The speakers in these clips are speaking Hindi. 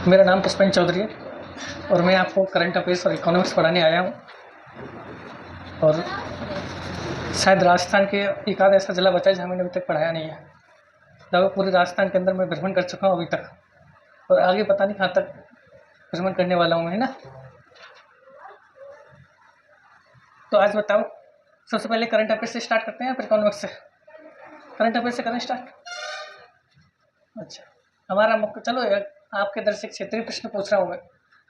मेरा नाम पुष्पेंद्र चौधरी है और मैं आपको करंट अफेयर्स और इकोनॉमिक्स पढ़ाने आया हूँ। और शायद राजस्थान के एक आध ऐसा जिला बचा है जहाँ मैंने अभी तक पढ़ाया नहीं है। लगभग पूरे राजस्थान के अंदर मैं भ्रमण कर चुका हूँ अभी तक, और आगे पता नहीं कहाँ तक भ्रमण करने वाला हूँ मैं, है ना। तो आज बताओ, सबसे पहले करंट अफेयर्स से स्टार्ट करते हैं या फिर इकोनॉमिक्स से? करंट अफेयर्स से करें स्टार्ट। अच्छा, हमारा मुख्य, चलो यार, आपके दर से क्षेत्रीय प्रश्न पूछ रहा हूँ मैं।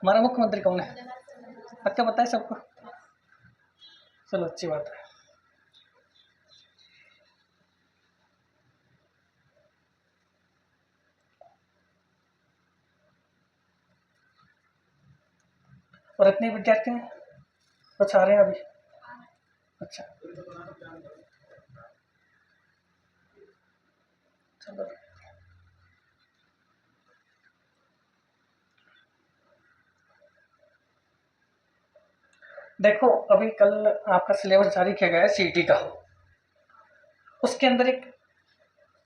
हमारा मुख्यमंत्री कौन है? पक्का पता है सबको? चलो अच्छी बात है। और इतने विद्यार्थी हैं, कुछ आ रहे हैं अभी? अच्छा, चलो। देखो, अभी कल आपका सिलेबस जारी किया गया है सीईटी का। उसके अंदर एक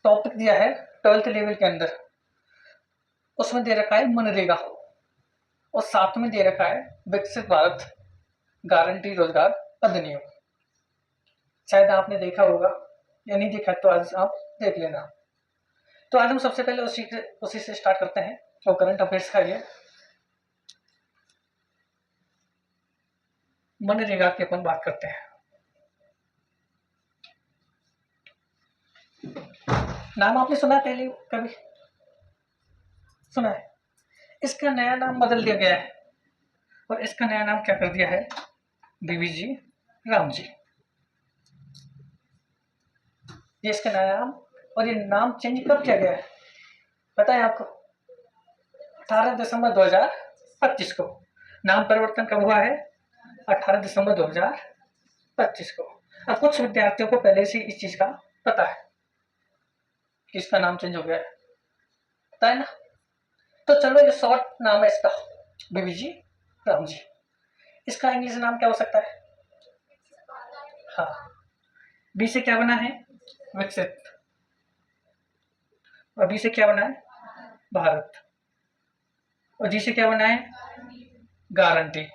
टॉपिक दिया है 12th लेवल के अंदर, उसमें दे रखा है मनरेगा, और साथ में दे रखा है विकसित भारत गारंटी रोजगार अधिनियम। शायद आपने देखा होगा, या नहीं देखा तो आज आप देख लेना। तो आज हम सबसे पहले उसी से स्टार्ट करते हैं, और करंट अफेयर्स का ये मनरेगा की अपन बात करते हैं। नाम आपने सुना पहले कभी? सुना है? इसका नया नाम बदल दिया गया है, और इसका नया नाम क्या कर दिया है? बीवीजी राम जी, ये इसका नया नाम। और ये नाम चेंज कब किया गया है पता है आपको? 18 दिसंबर 2025 को नाम परिवर्तन कब हुआ है? 18 दिसंबर 2025 को। अब कुछ विद्यार्थियों को पहले से इस चीज का पता है कि इसका नाम चेंज हो गया है, पता है ना। तो चलो, ये शॉर्ट नाम है इसका, बीवीजी राम जी। इसका इंग्लिश नाम क्या हो सकता है? हाँ, बी से क्या बना है? विकसित। और बी से क्या बना है? भारत। और जी से क्या बना है? गारंटी।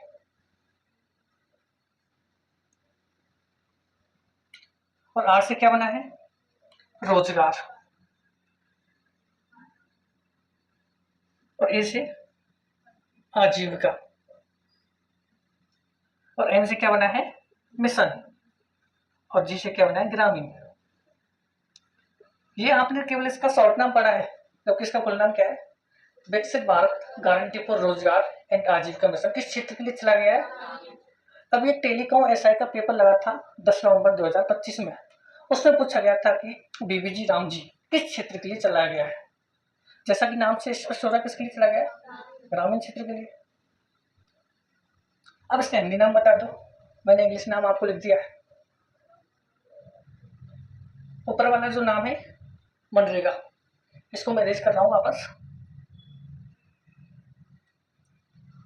और आर से क्या बना है? रोजगार। और ए से आजीविका। और एम से क्या बना है? मिशन। और जी से क्या बना है? ग्रामीण। ये आपने केवल इसका शॉर्ट नाम पढ़ा है, जबकि इसका फुल नाम क्या है? विकसित भारत गारंटी फॉर रोजगार एंड आजीविका मिशन। किस क्षेत्र के लिए चला गया है? अब ये टेलीकॉम एसआई का पेपर लगा था 10 नवंबर 2025 में। उसमें पूछा गया था कि बीवीजी राम जी किस क्षेत्र के लिए चला गया है। जैसा कि नाम से स्पष्ट हो रहा है, किसके लिए चला गया? ग्रामीण क्षेत्र के लिए। अब इसका हिंदी नाम बता दो। मैंने इंग्लिश नाम आपको लिख दिया है। ऊपर वाला जो नाम है मनरेगा, इसको मैं रेज कर रहा हूँ वापस।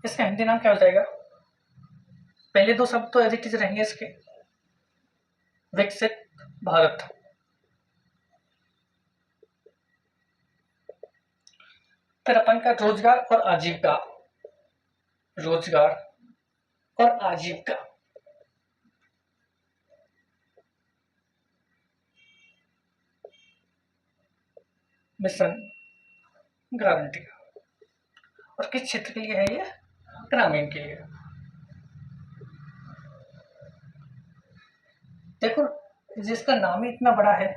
इसका हिंदी नाम क्या हो जाएगा? पहले दो शब्द तो एज इट इज रहेंगे इसके, विकसित भारत। फिर अपन का रोजगार और आजीविका, रोजगार और आजीविका। Mission guarantee. और किस क्षेत्र के लिए है ये? ग्रामीण के लिए। देखो, जिसका नाम ही इतना बड़ा है,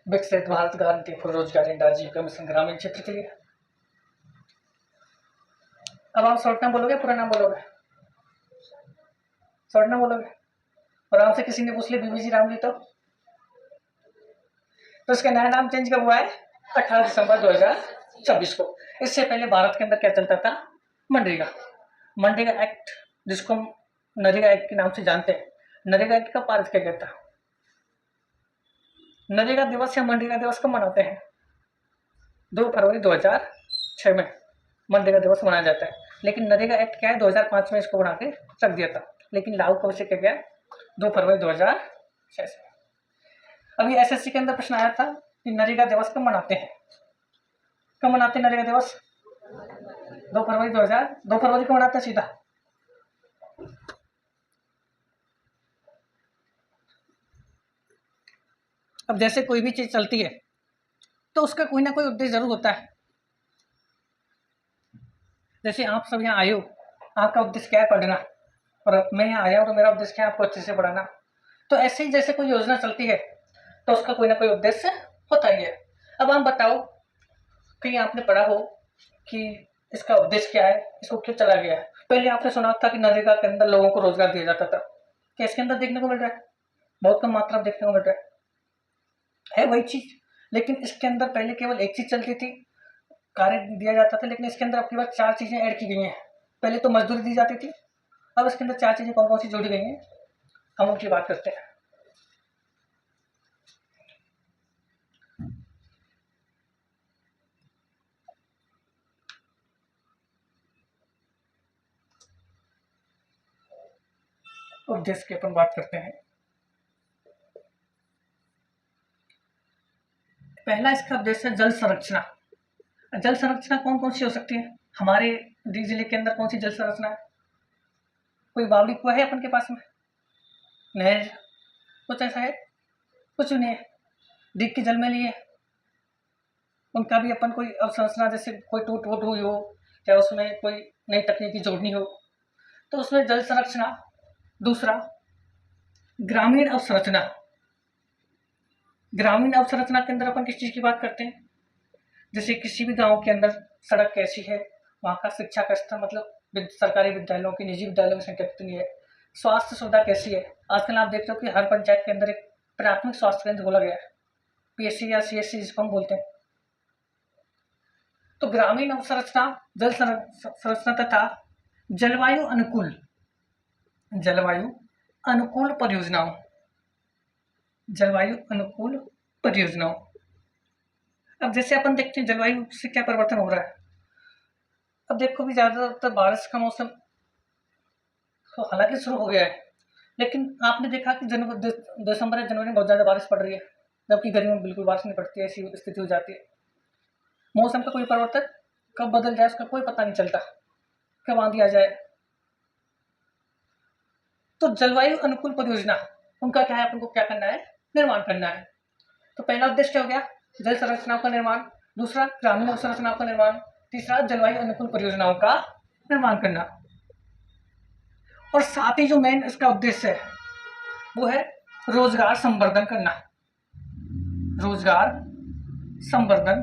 विकसित भारत गारंटी फॉर रोजगार एंड आजीविका मिशन, ग्रामीण क्षेत्र के लिए। अब आप शॉर्ट नाम बोलोगे, पूरा नाम बोलोगे? शॉर्ट नाम बोलोगे। और आपसे किसी ने पूछ लिया बीवीजी राम जी, तो इसका नया नाम चेंज कब हुआ है? 18 दिसंबर 2026 को। इससे पहले भारत के अंदर क्या चलता था? मनरेगा। मनरेगा एक्ट, जिसको हम नरेगा एक्ट के नाम से जानते हैं, नरेगा एक्ट का पारित किया गया था। नरेगा दिवस या मनरेगा दिवस कब मनाते हैं? 2 फरवरी 2006 में मनरेगा दिवस मनाया जाता है। लेकिन नरेगा एक्ट क्या है, 2005 में इसको बना के रख दिया था, लेकिन लागू कब से किया गया? 2 फरवरी 2006 से। अभी एसएससी के अंदर प्रश्न आया था कि नरेगा दिवस कब मनाते हैं? कब मनाते हैं नरेगा दिवस? 2 फरवरी को मनाते हैं सीधा। अब जैसे कोई भी चीज चलती है तो उसका कोई ना कोई उद्देश्य जरूर होता है। जैसे आप सब यहाँ आए हो, आपका उद्देश्य क्या है? पढ़ना। और अब मैं यहाँ आया हूँ तो मेरा उद्देश्य क्या है? आपको अच्छे से पढ़ाना। तो ऐसे ही जैसे कोई योजना चलती है तो उसका कोई ना कोई उद्देश्य होता ही है। अब आप बताओ, कहीं आपने पढ़ा हो कि इसका उद्देश्य क्या है, इसको क्यों चला गया है? पहले आपने सुना था कि नरेगा के अंदर लोगों को रोजगार दिया जाता था। क्या इसके अंदर देखने को मिल रहा है? बहुत कम मात्रा में देखने को मिल रहा है वही चीज। लेकिन इसके अंदर पहले केवल एक चीज चलती थी, कार्य दिया जाता था, लेकिन इसके अंदर आपके पास 4 चीजें ऐड की गई हैं। पहले तो मजदूरी दी जाती थी, अब इसके अंदर 4 चीजें कौन कौन सी जोड़ी गई हैं, हम उनकी बात करते हैं। उद्देश्य की अपन बात करते हैं। पहला इसका उद्देश्य है जल संरक्षण। जल संरचना कौन कौन सी हो सकती है? हमारे डी जिले के अंदर कौन सी जल संरचना है? कोई बावड़ी कुआ है अपन के पास में? नहर? कुछ ऐसा है? कुछ नहीं है। डीग की जल में लिए उनका भी अपन कोई अवसंरचना, जैसे कोई टूट वूट हुई हो या उसमें कोई नई तकनीकी जोड़नी हो तो उसमें जल संरचना। दूसरा, ग्रामीण अवसंरचना। ग्रामीण अवसंरचना के अंदर अपन किस चीज की बात करते हैं? जैसे किसी भी गांव के अंदर सड़क कैसी है, वहाँ का शिक्षा का स्तर, मतलब सरकारी विद्यालयों की, निजी विद्यालयों की संख्या कितनी है, स्वास्थ्य सुविधा कैसी है। आजकल आप देखते हो कि हर पंचायत के अंदर एक प्राथमिक स्वास्थ्य केंद्र खोला गया है, पीएससी या सीएससी जिसको हम बोलते हैं। तो ग्रामीण अवसंरचना, जल संरचना तथा जलवायु अनुकूल परियोजनाओं। जलवायु अनुकूल परियोजनाओं। अब जैसे अपन देखते हैं जलवायु से क्या परिवर्तन हो रहा है। अब देखो भी ज्यादातर बारिश का मौसम तो हालांकि शुरू हो गया है, लेकिन आपने देखा कि दिसंबर या जनवरी में बहुत ज्यादा बारिश पड़ रही है, जबकि गर्मियों में बिल्कुल बारिश नहीं पड़ती है। ऐसी स्थिति हो जाती है। मौसम का कोई परिवर्तन कब बदल जाए उसका कोई पता नहीं चलता, कब आंधी आ जाए। तो जलवायु अनुकूल परियोजना, उनका क्या है, अपन को क्या करना है? निर्माण करना है। तो पहला उद्देश्य क्या हो गया? जल संरचनाओं का निर्माण। दूसरा, ग्रामीण अवसंरचनाओं का निर्माण। तीसरा, जलवायु अनुकूल परियोजनाओं का निर्माण करना। और साथ ही जो मेन इसका उद्देश्य है वो है रोजगार संवर्धन करना। रोजगार संवर्धन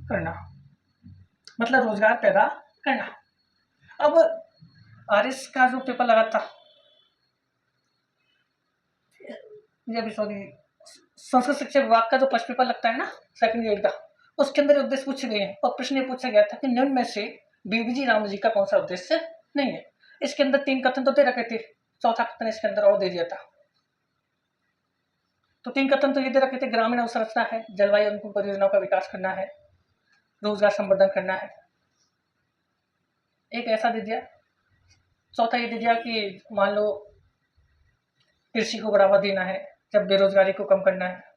करना मतलब रोजगार पैदा करना। अब आरएस का जो पेपर लगा था, ये भी सॉरी, संस्कृत शिक्षा विभाग का जो फर्स्ट पेपर लगता है ना, सेकंड ग्रेड का, उसके अंदर उद्देश्य पूछे गए हैं और प्रश्न ये पूछा गया था कि निम्न में से बीवीजी राम जी का कौन सा उद्देश्य नहीं है। इसके अंदर 3 कथन तो दे रखे थे, चौथा कथन इसके अंदर और दे दिया था। तो 3 कथन तो ये दे रखे थे, ग्रामीण अवसंरचना है, जलवायु अनुकूल परियोजनाओं का विकास करना है, रोजगार संवर्धन करना है। एक ऐसा दे दिया। चौथा ये दे दिया कि मान लो कृषि को बढ़ावा देना है, जब बेरोजगारी को कम करना है।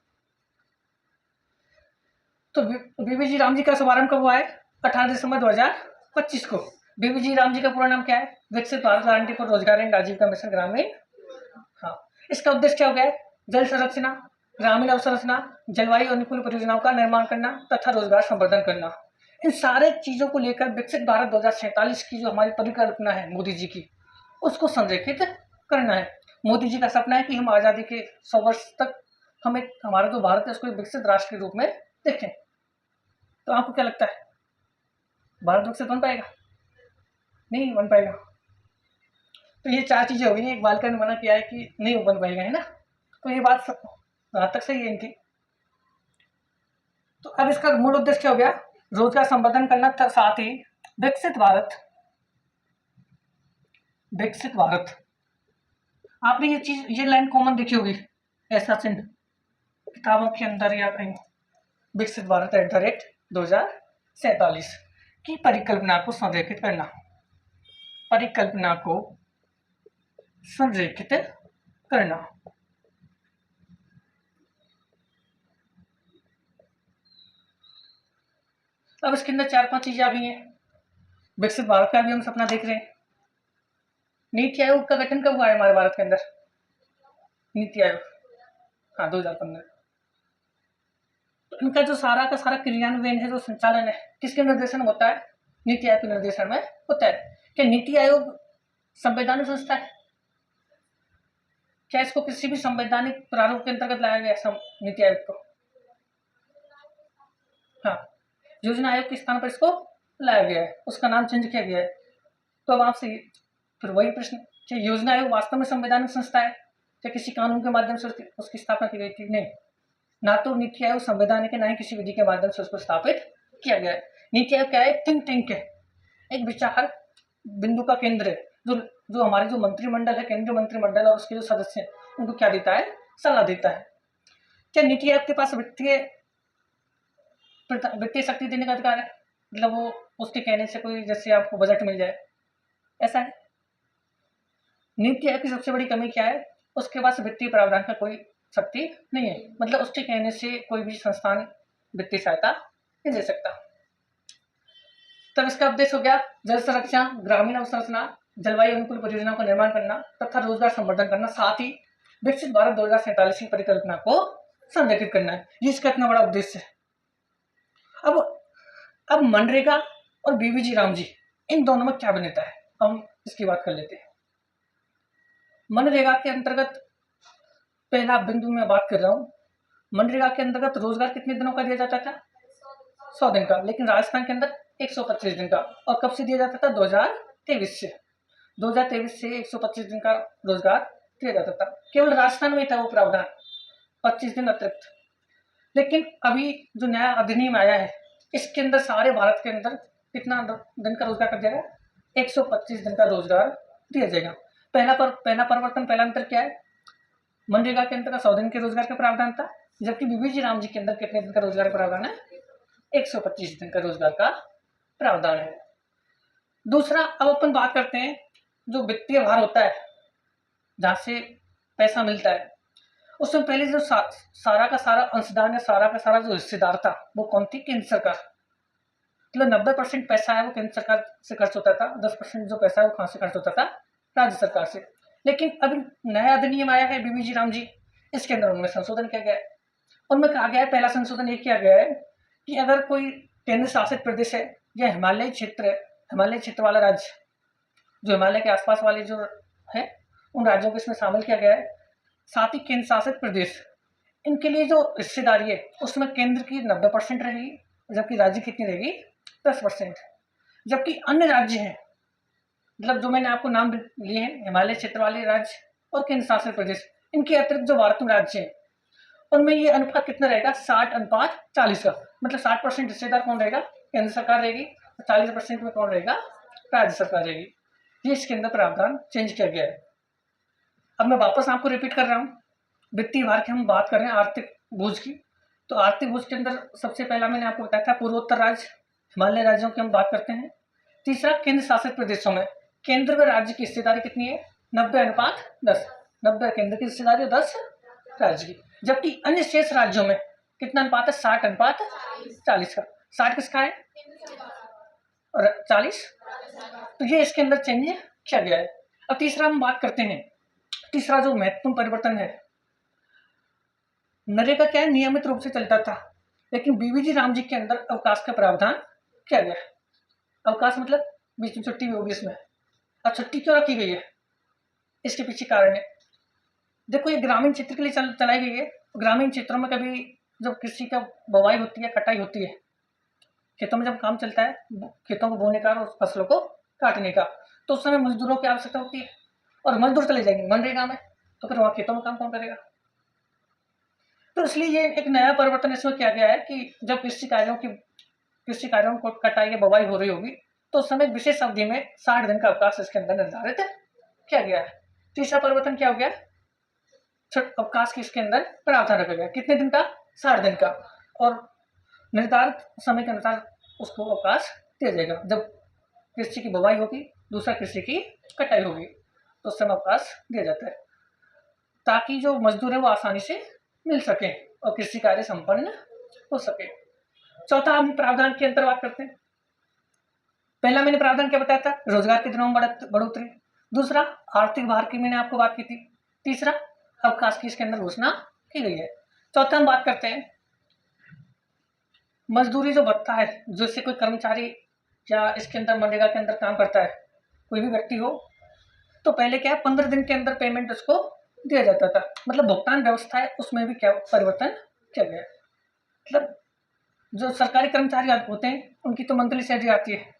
तो बीवीजी राम जी का शुभारंभ कब हुआ है? 18 दिसंबर 2025 को। बीवीजी राम जी का पूरा नाम क्या है? विकसित भारत गारंटी फॉर रोजगार एंड आजीविका मिशन ग्रामीण। हाँ, इसका उद्देश्य क्या हो गया है? जल संरक्षण, ग्रामीण अवसंरचना, जलवायु अनुकूल परियोजनाओं का निर्माण करना तथा रोजगार संवर्धन करना। इन सारे चीजों को लेकर विकसित भारत 2047 की जो हमारी परिकल्पना है मोदी जी की, उसको संरेखित करना है। मोदी जी का सपना है कि हम आजादी के 100 वर्ष तक हमें हमारा जो भारत है उसको एक विकसित राष्ट्र के रूप में देखें। तो आपको क्या लगता है, भारत विकसित बन पाएगा? नहीं बन पाएगा। तो ये 4 चीजें हो गई। एक बालिका ने मना किया है कि नहीं बन पाएगा, है ना। तो ये बात जहां तक सही है इनकी। तो अब इसका मूल उद्देश्य क्या हो गया? रोजगार संवर्धन करना था, साथ ही विकसित भारत। विकसित भारत, आपने ये लाइन कॉमन देखी होगी, ऐसा चिन्ह किताबों के अंदर या कहीं। विकसित भारत @ 2047 की परिकल्पना को संरेखित करना। परिकल्पना को संरेखित करना। अब इसके अंदर 4-5 चीजें आ गई हैं। विकसित भारत का भी हम सपना देख रहे हैं। नीति आयोग का गठन कब हुआ है हमारे भारत के अंदर? नीति आयोग, हाँ 2015। तो इनका जो सारा का सारा क्रियान्वयन है, जो संचालन है, किसके निर्देशन में होता है? नीति आयोग के निर्देशन में होता है। क्या नीति आयोग संवैधानिक संस्था है? क्या इसको किसी भी संवैधानिक प्रारूप के अंतर्गत लाया गया नीति आयोग को? हाँ, योजना आयोग के स्थान पर इसको लाया गया है, उसका नाम चेंज किया गया है। तो अब आपसे फिर वही प्रश्न, क्या योजना आयोग वास्तव में संवैधानिक संस्था है या किसी कानून के माध्यम से उसकी स्थापना की गई थी? नहीं, ना तो नीति आयोग संवैधानिक है, ना ही किसी विधि के माध्यम से उसको स्थापित किया गया है। नीति आयोग क्या है? थिंक टैंक है, एक विचार बिंदु का केंद्र है, जो हमारे जो मंत्रिमंडल है, केंद्रीय मंत्रिमंडल और उसके जो सदस्य हैं, उनको क्या देता है? सलाह देता है। क्या नीति आयोग के पास वित्तीय शक्ति देने का अधिकार है? मतलब वो उसके कहने से कोई जैसे आपको बजट मिल जाए, ऐसा है? नीति आयोग की सबसे बड़ी कमी क्या है? उसके पास वित्तीय प्रावधान का कोई शक्ति नहीं है, मतलब उसके कहने से कोई भी संस्थान वित्तीय सहायता नहीं दे सकता। तब इसका उद्देश्य हो गया जल संरक्षण, ग्रामीण अवसंरचना, जलवायु अनुकूल परियोजनाओं का निर्माण करना तथा रोजगार संवर्धन करना, साथ ही विकसित भारत 2047 की परिकल्पना को संरेखित करना है। ये इसका इतना बड़ा उद्देश्य है। अब मनरेगा और बीवीजी राम जी, इन दोनों में क्या भिन्नता है, हम इसकी बात कर लेते हैं। मनरेगा के अंतर्गत पहला बिंदु में बात कर रहा हूँ, मनरेगा के अंतर्गत रोजगार कितने दिनों का दिया जाता था? 100 दिन का, लेकिन राजस्थान के अंदर 125 दिन का। और कब से दिया जाता था? 2023 से। 2023 से 125 दिन का रोजगार दिया जाता था। केवल राजस्थान में था वो प्रावधान, 25 दिन अतिरिक्त। लेकिन अभी जो नया अधिनियम आया है, इसके अंदर सारे भारत के अंदर कितना दिन का रोजगार कर दिया गया? 125 दिन का रोजगार दिया जाएगा। पहला परिवर्तन, पहला अंतर क्या है? मनरेगा के अंतर्गत 100 दिन के रोजगार का प्रावधान था, जबकि बीवीजी राम जी के अंदर कितने दिन का रोजगार का प्रावधान है? 125 दिन का रोजगार का प्रावधान है। दूसरा, अब अपन बात करते हैं जो वित्तीय भार होता है, जहां से पैसा मिलता है, उसमें पहले जो सारा का सारा अंशदान या सारा का सारा जो हिस्सेदार था, वो कौन थी? केंद्र सरकार। मतलब 90% पैसा है वो केंद्र सरकार से खर्च होता था, 10% जो पैसा है वो कहां से खर्च होता था? राज्य सरकार से। लेकिन अभी नया अधिनियम आया है बीवीजी राम जी, इसके अंदर उनमें संशोधन किया गया है। उनमें कहा गया है, पहला संशोधन ये किया गया है कि अगर कोई केंद्र शासित प्रदेश है या हिमालय क्षेत्र वाला राज्य, जो हिमालय के आसपास वाले जो है, उन राज्यों को इसमें शामिल किया गया है। साथ ही केंद्र शासित प्रदेश, इनके लिए जो हिस्सेदारी है उसमें केंद्र की 90% रहेगी, जबकि राज्य कितनी रहेगी? 10%। जबकि अन्य राज्य हैं, मतलब जो मैंने आपको नाम लिए हैं, हिमालय क्षेत्र वाले राज्य और केंद्र शासित प्रदेश, इनके अतिरिक्त जो भारत में राज्य हैं, उनमें ये अनुपात कितना रहेगा? 60:40 का। मतलब 60% हिस्सेदार कौन रहेगा? केंद्र सरकार रहेगी, और 40% में कौन रहेगा? राज्य सरकार रहेगी। ये इसके अंदर प्रावधान चेंज किया गया है। अब मैं वापस आपको रिपीट कर रहा हूँ, वित्तीय भार की हम बात कर रहे हैं, आर्थिक बोझ की। तो आर्थिक बोझ के अंदर सबसे पहला मैंने आपको बताया था पूर्वोत्तर राज्य, हिमालय राज्यों की हम बात करते हैं। तीसरा, केंद्र शासित प्रदेशों में केंद्र व राज्य की हिस्सेदारी कितनी है? 90:10। 90 केंद्र की हिस्सेदारी और 10 राज्य की। जबकि अन्य शेष राज्यों में कितना अनुपात है? 60:40 का। 60 किसका है और 40? तो ये इसके अंदर चेंज किया गया है। अब तीसरा हम बात करते हैं, तीसरा जो महत्वपूर्ण परिवर्तन है, नरेगा क्या है? नियमित रूप से चलता था, लेकिन बीवीजी राम जी के अंदर अवकाश का प्रावधान किया गया। अवकाश मतलब बीच में छुट्टी भी होगी इसमें। अब छुट्टी क्यों रखी गई है? इसके पीछे कारण है, देखो ये ग्रामीण क्षेत्र के लिए चलाई गई है। ग्रामीण क्षेत्रों में कभी जब कृषि का बुवाई होती है, कटाई होती है, खेतों में जब काम चलता है, खेतों को बोने का और फसलों को काटने का, तो उस समय मजदूरों की आवश्यकता होती है, और मजदूर चले जाएंगे मनरेगा में, तो फिर वहाँ खेतों में काम कौन करेगा? तो इसलिए ये एक नया परिवर्तन इसमें किया गया है कि जब कृषि कार्यों को कटाई या बुवाई हो रही होगी, तो उस समय विशेष अवधि में 60 दिन का अवकाश इसके अंदर निर्धारित किया गया है। तीसरा परिवर्तन क्या हो गया? अवकाश की इसके अंदर प्रावधान रखा गया। कितने दिन का? 60 दिन का, और निर्धारित समय के अनुसार उसको अवकाश दिया जाएगा। जब कृषि की बुवाई होगी, दूसरा कृषि की कटाई होगी, तो उस समय अवकाश दिया जाता है, ताकि जो मजदूर है वो आसानी से मिल सके और कृषि कार्य संपन्न हो सके। चौथा, हम प्रावधान के अंतर बात करते हैं। पहला मैंने प्रावधान क्या बताया था, रोजगार के दिनों में बढ़ोतरी। दूसरा, आर्थिक भार की मैंने आपको बात की थी। तीसरा, अवकाश की इसके अंदर घोषणा की गई है। चौथा हम बात करते हैं मजदूरी जो भत्ता है, जैसे कोई कर्मचारी या इसके अंदर मनरेगा के अंदर काम करता है, कोई भी व्यक्ति हो, तो पहले क्या है 15 दिन के अंदर पेमेंट उसको दिया जाता था। मतलब भुगतान व्यवस्था है उसमें भी क्या परिवर्तन किया गया। मतलब जो सरकारी कर्मचारी होते हैं उनकी तो मंथली सैलरी आती है,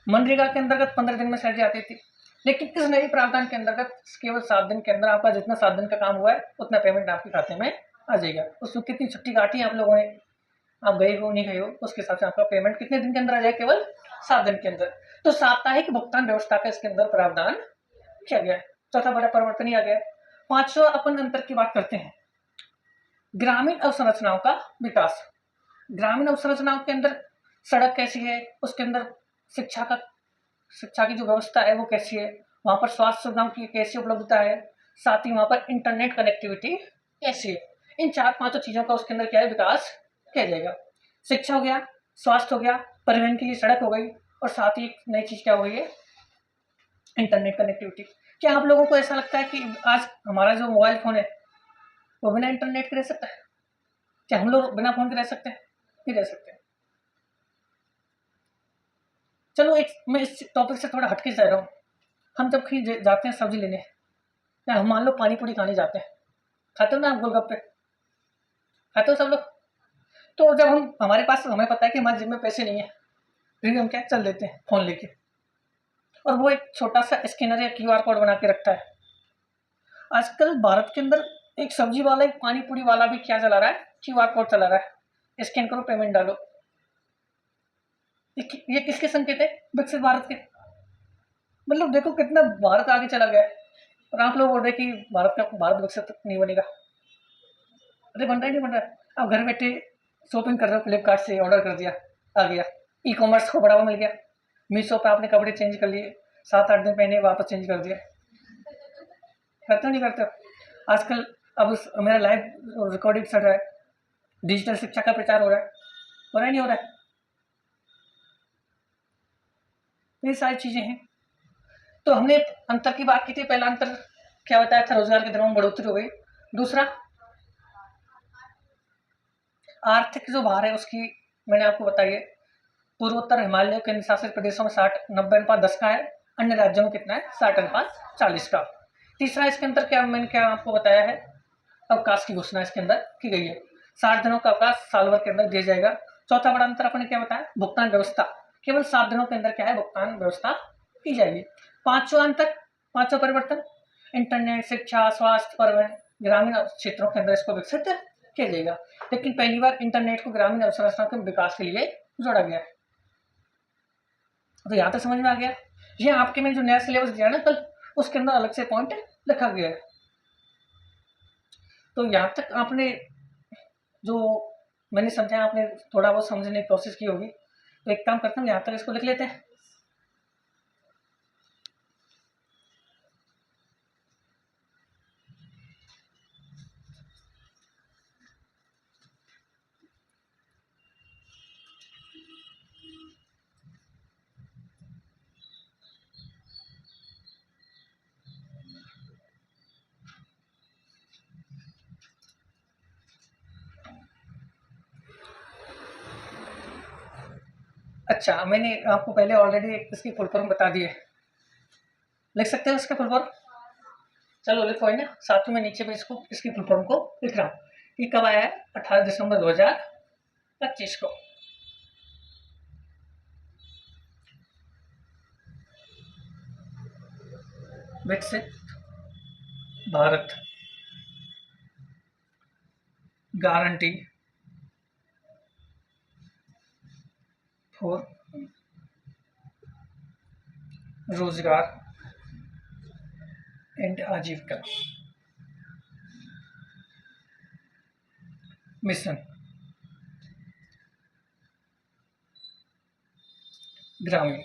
मनरेगा के अंतर्गत 15 दिन में सैलरी आती थी, लेकिन इस नई प्रावधान के अंतर्गत केवल 7 दिन के अंदर आपका जितना 7 दिन का काम हुआ है उतना पेमेंट आपके खाते में आ जाएगा। उसमें कितनी छुट्टी काटी है आप लोगों ने, आप गए हो नहीं गए हो, उसके हिसाब से आपका पेमेंट कितने दिन के अंदर आ जाएगा, केवल 7 दिन के अंदर। तो साप्ताहिक भुगतान व्यवस्था का इसके अंदर प्रावधान किया गया है। चौथा बड़ा परिवर्तन ही आ गया। पांचवा अपन अंतर की बात करते हैं, ग्रामीण अवसंरचनाओं का विकास। ग्रामीण अवसंरचनाओं के अंदर सड़क कैसी है, उसके अंदर शिक्षा की जो व्यवस्था है वो कैसी है, वहां पर स्वास्थ्य सुविधाओं की कैसी उपलब्धता है, साथ ही वहां पर इंटरनेट कनेक्टिविटी कैसी है। इन 4-5 चीजों का उसके अंदर क्या है, विकास किया जाएगा। शिक्षा हो गया, स्वास्थ्य हो गया, परिवहन के लिए सड़क हो गई, और साथ ही नई चीज क्या हो गई है, इंटरनेट कनेक्टिविटी। क्या आप लोगों को ऐसा लगता है कि आज हमारा जो मोबाइल फोन है वो बिना इंटरनेट के रह सकता है? क्या हम लोग बिना फोन के रह सकते हैं? नहीं रह सकते। चलो मैं इस टॉपिक से थोड़ा हटके जा रहा हूँ। हम जब कहीं जाते हैं सब्जी लेने, या हम मान लो पानी पूरी खाने जाते हैं, खाते हो ना आप गोलगप्पे, खाते हो सब लोग? तो जब हमारे पास, हमें पता है कि हमारे जिम में पैसे नहीं है, फिर भी हम क्या चल देते हैं फोन लेके, और वो एक छोटा सा स्कैनर या QR कोड बना के रखता है। आजकल भारत के अंदर एक सब्जी वाला, एक पानी पूरी वाला भी क्या चला रहा है, QR कोड चला रहा है, स्कैन करो पेमेंट डालो। ये किसके संकेत है, विकसित भारत के। मतलब देखो कितना भारत आगे चला गया है, और आप लोग बोल रहे कि भारत विकसित नहीं बनेगा। अरे बन रहा है, नहीं बन रहा है। आप घर बैठे शॉपिंग कर रहे हो, फ्लिपकार्ट से ऑर्डर कर दिया, आ गया। ई कॉमर्स को बढ़ावा मिल गया, मीशो पे आपने कपड़े चेंज कर लिए, 7-8 दिन पहने वापस चेंज कर दिया। करते हो नहीं करते हो? आजकल अब मेरा लाइव रिकॉर्डिंग चल रहा है, डिजिटल शिक्षा का प्रचार हो रहा है, हो रहा है नहीं हो रहा है? ये सारी चीजें हैं। तो हमने अंतर की बात की थी। पहला अंतर क्या बताया था, रोजगार के दिनों में बढ़ोतरी हो गई। दूसरा, आर्थिक जो भार है उसकी मैंने आपको बताई है, पूर्वोत्तर हिमालय केंद्र शासित प्रदेशों में 60-90 अनुपात 10 का है, अन्य राज्यों में कितना है, 60 अनुपात 40 का। तीसरा, इसके अंदर मैंने क्या आपको बताया है, अवकाश की घोषणा इसके अंदर की गई है, 60 दिनों का अवकाश साल भर के अंदर दिया जाएगा। चौथा बड़ा अंतर अपने क्या बताया, भुगतान व्यवस्था, केवल 7 दिनों के अंदर क्या है, भुगतान व्यवस्था की जाएगी। पांचवा अंतर, पांचवा परिवर्तन, इंटरनेट, शिक्षा, स्वास्थ्य, परिवहन ग्रामीण क्षेत्रों के अंदर इसको विकसित किया जाएगा। लेकिन पहली बार इंटरनेट को ग्रामीण अवसंरचना के विकास के लिए जोड़ा गया है। तो यहाँ तक समझ में आ गया। ये आपके में जो नया सिलेबस दिया ना कल, उसके अंदर अलग से पॉइंट लिखा गया है। तो यहाँ तक आपने जो मैंने समझा, आपने थोड़ा बहुत समझने की कोशिश की होगी। तो एक काम करते हैं, यहाँ तक इसको लिख लेते हैं। अच्छा, मैंने आपको पहले ऑलरेडी इसकी फुल फॉर्म बता दी है, लिख सकते हैं इसका फुल फॉर्म? चलो लिखो, है ना, साथ में नीचे भी इसको इसकी फुल फॉर्म को लिख रहा हूँ। ये कब आया है, 18 दिसंबर 2025 को। विकसित भारत गारंटी फॉर रोजगार एंड आजीविका मिशन ग्रामीण।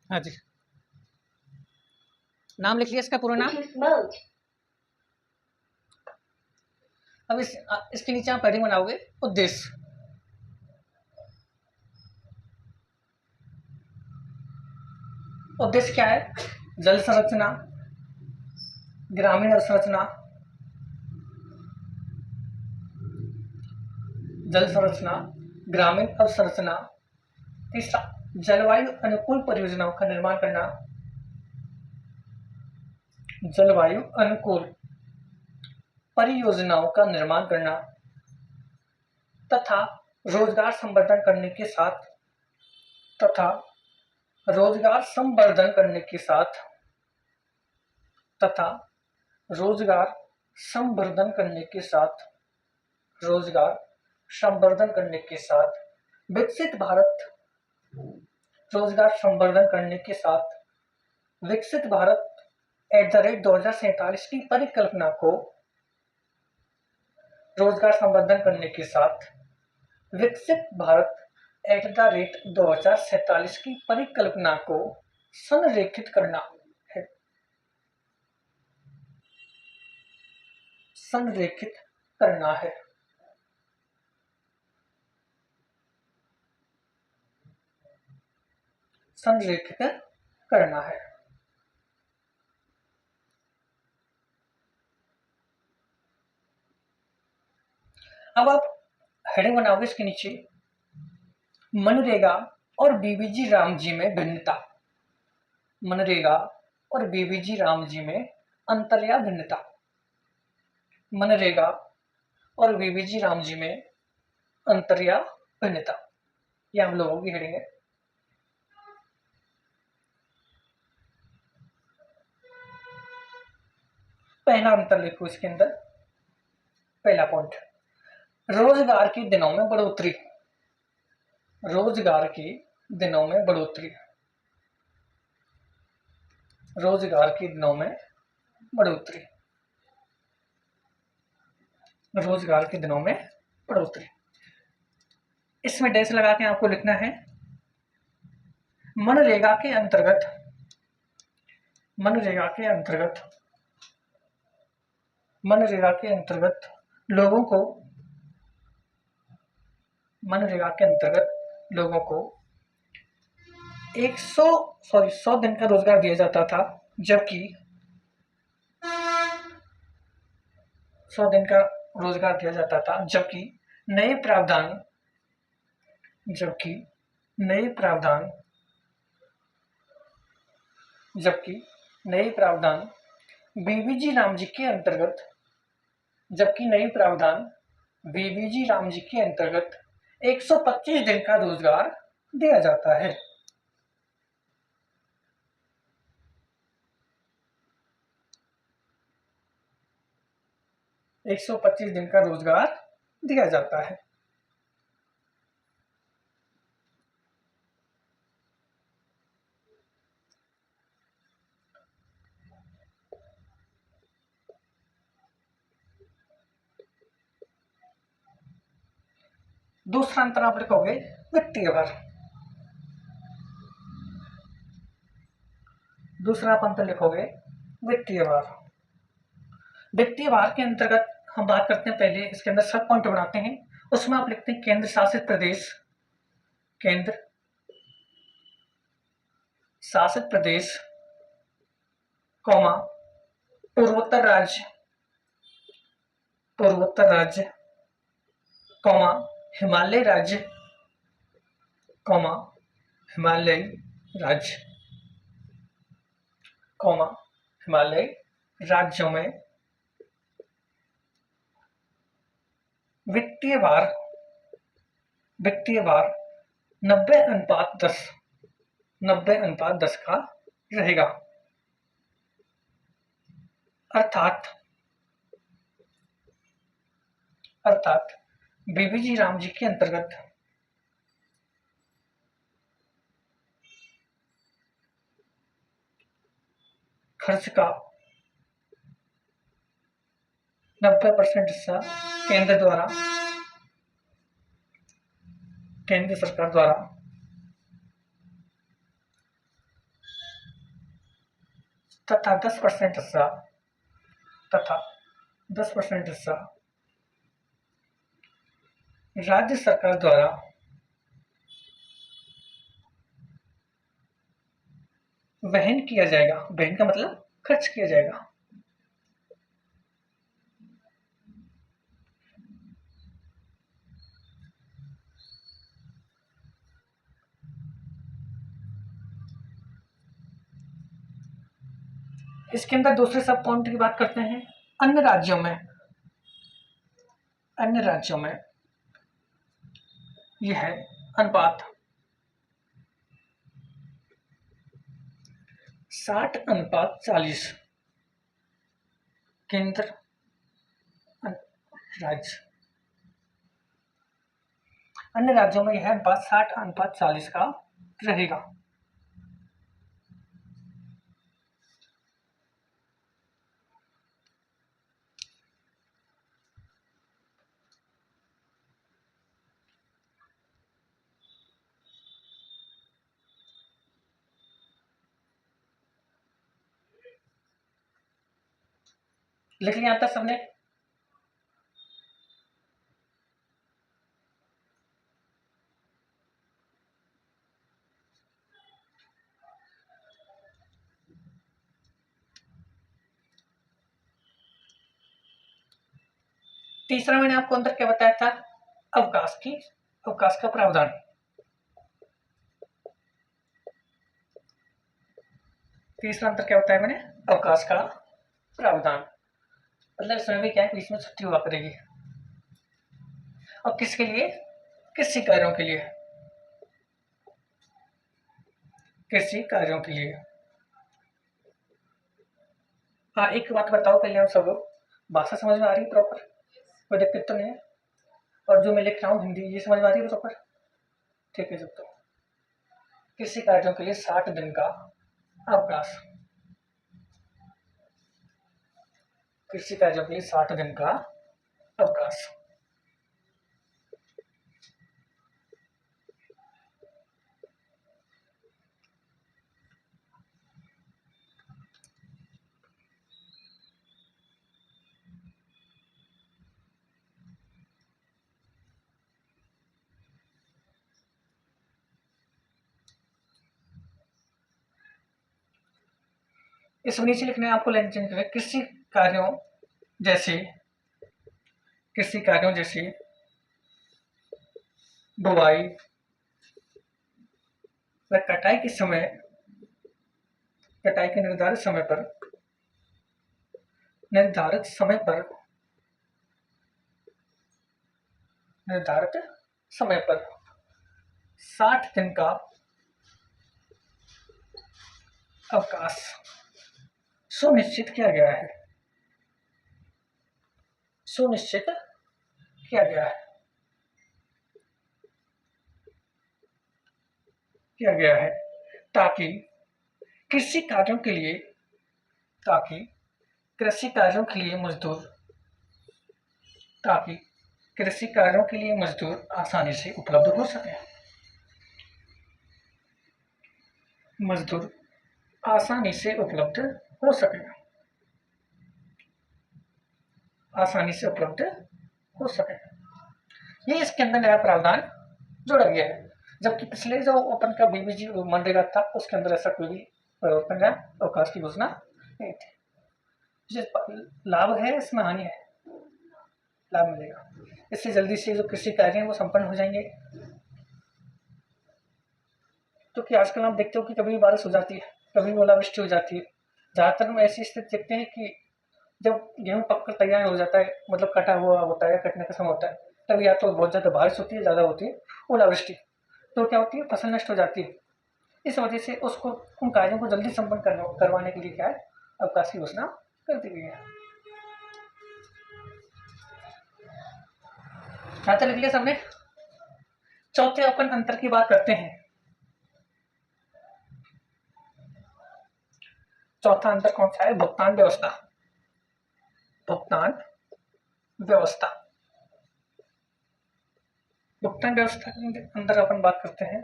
हाँ जी, नाम लिख लिया इसका पूरा नाम। अब इसके नीचे आप हेडिंग बनाओगे उद्देश्य। उद्देश्य क्या है? जल संरचना, ग्रामीण अवसंरचना, जल संरचना, ग्रामीण अवसंरचना। तीसरा, जलवायु अनुकूल परियोजनाओं का निर्माण करना, जलवायु अनुकूल परियोजनाओं का निर्माण करना तथा रोजगार संवर्धन करने के साथ तथा रोजगार संवर्धन करने के साथ तथा रोजगार संवर्धन करने के साथ रोजगार संवर्धन करने के साथ विकसित भारत रोजगार संवर्धन करने के साथ विकसित भारत @2047 की परिकल्पना को रोजगार संवर्धन करने के साथ विकसित भारत @2047 की परिकल्पना को संरेखित करना है। संरेखित करना है। संरेखित करना है। अब आप हेडिंग बनाओगे इसके नीचे, मनरेगा और बीबीजी रामजी में भिन्नता। मनरेगा और बीबीजी रामजी में अंतर या भिन्नता। मनरेगा और बीबीजी रामजी में अंतर या भिन्नता, यह हम लोगों की हेडिंग है। पहला अंतर लिखो इसके अंदर। पहला पॉइंट, रोजगार के दिनों में बढ़ोतरी। रोजगार के दिनों में बढ़ोतरी। रोजगार के दिनों में बढ़ोतरी। रोजगार के दिनों में बढ़ोतरी। इसमें डैश लगा के आपको लिखना है, मनरेगा के अंतर्गत मनरेगा के अंतर्गत मनरेगा के अंतर्गत लोगों को मनरेगा के अंतर्गत लोगों को 100 दिन का रोजगार दिया जाता था, जबकि 100 दिन का रोजगार दिया जाता था, जबकि नए प्रावधान बीबीजी रामजी के अंतर्गत जबकि नए प्रावधान बीबीजी रामजी के अंतर्गत 125 दिन का रोजगार दिया जाता है। एक 125 दिन का रोजगार दिया जाता है। दूसरा अंतर आप लिखोगे वित्तीय भार। दूसरा आप अंतर लिखोगे वित्तीय भार। वित्तीय भार के अंतर्गत हम बात करते हैं, पहले इसके अंदर सब पॉइंट बनाते हैं। उसमें आप लिखते हैं केंद्र शासित प्रदेश, केंद्र शासित प्रदेश, कौमा पूर्वोत्तर राज्य, कौमा हिमालय राज्य, कौमा हिमालय राज्य, कौमा हिमालय राज्यों में वित्तीय भार 90:10 का रहेगा। अर्थात बीबीजी रामजी के अंतर्गत खर्च का 90% हिस्सा केंद्र सरकार द्वारा तथा 10% हिस्सा तथा 10% हिस्सा राज्य सरकार द्वारा वहन किया जाएगा। वहन का मतलब खर्च किया जाएगा। इसके अंदर दूसरे सब पॉइंट की बात करते हैं। अन्य राज्यों में यह है अनुपात 60:40। केंद्र राज्य, अन्य राज्यों में यह अनुपात 60:40 का रहेगा। लिख लिया था सबने? तीसरा मैंने आपको अंदर क्या बताया था? अवकाश का प्रावधान। तीसरा अंतर क्या बताया मैंने? अवकाश का प्रावधान। मतलब इसमें भी क्या है, बीच में छुट्टी हुआ करेगी। और किसके लिए? कृषि कार्यों के लिए। कृषि कार्यों के लिए। हाँ, एक बात बताओ पहले आप सब लोग, भाषा समझ में आ रही है प्रॉपर? कोई दिक्कत तो नहीं है? और जो मैं लिख रहा हूँ हिंदी, ये समझ में आ रही है प्रॉपर? ठीक है। जब तो कृषि कार्यों के लिए 60 दिन का अवकाश। कृषि कार्यों के लिए 60 दिन का अवकाश। इस नीचे लिखने आपको लाइन चेंज करें। कृषि कार्यों जैसे बुवाई व कटाई के निर्धारित समय पर 60 दिन का अवकाश सुनिश्चित किया गया है। ताकि कृषि कार्यों के लिए मजदूर आसानी से उपलब्ध हो सके। ये इसके अंदर नया प्रावधान जोड़ा गया है। जबकि पिछले जो ओपन का बीबीजी मनरेगा था, उसके अंदर ऐसा कोई भी परिवर्तन या अवकाश की घोषणा नहीं थी। जो लाभ है इसमें हानि है, लाभ मिलेगा। इससे जल्दी से जो कृषि कार्य हैं वो संपन्न हो जाएंगे। क्योंकि आजकल आप देखते हो कि कभी बारिश हो जाती है, कभी ओलावृष्टि हो जाती है। ज़्यादातर हम ऐसी स्थिति देखते हैं कि जब गेहूँ पककर तैयार हो जाता है, मतलब कटा हुआ होता है, कटने का समय होता है, तब या तो बहुत ज़्यादा बारिश होती है, ज़्यादा होती है ओलावृष्टि, तो क्या होती है, फसल नष्ट हो जाती है। इस वजह से उसको उन कार्यों को जल्दी संपन्न करवाने के लिए क्या है, अवकाश की घोषणा कर दी गई है। यहाँ तक लिख लिया सबने? चौथे अपन अंतर की बात करते हैं। चौथा अंतर कौन सा है? भुगतान व्यवस्था। भुगतान व्यवस्था के अंदर अपन बात करते हैं।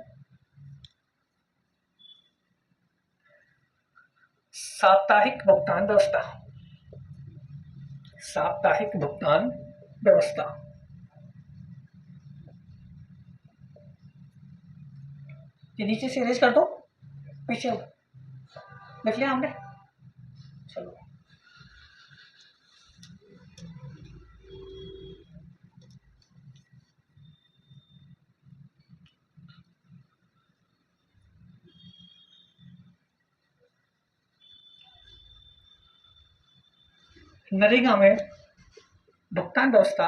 साप्ताहिक भुगतान व्यवस्था। साप्ताहिक भुगतान व्यवस्था। ये नीचे से इरेज कर दो, पीछे लिख लिया हमने। चलो, नरेगा में भुगतान व्यवस्था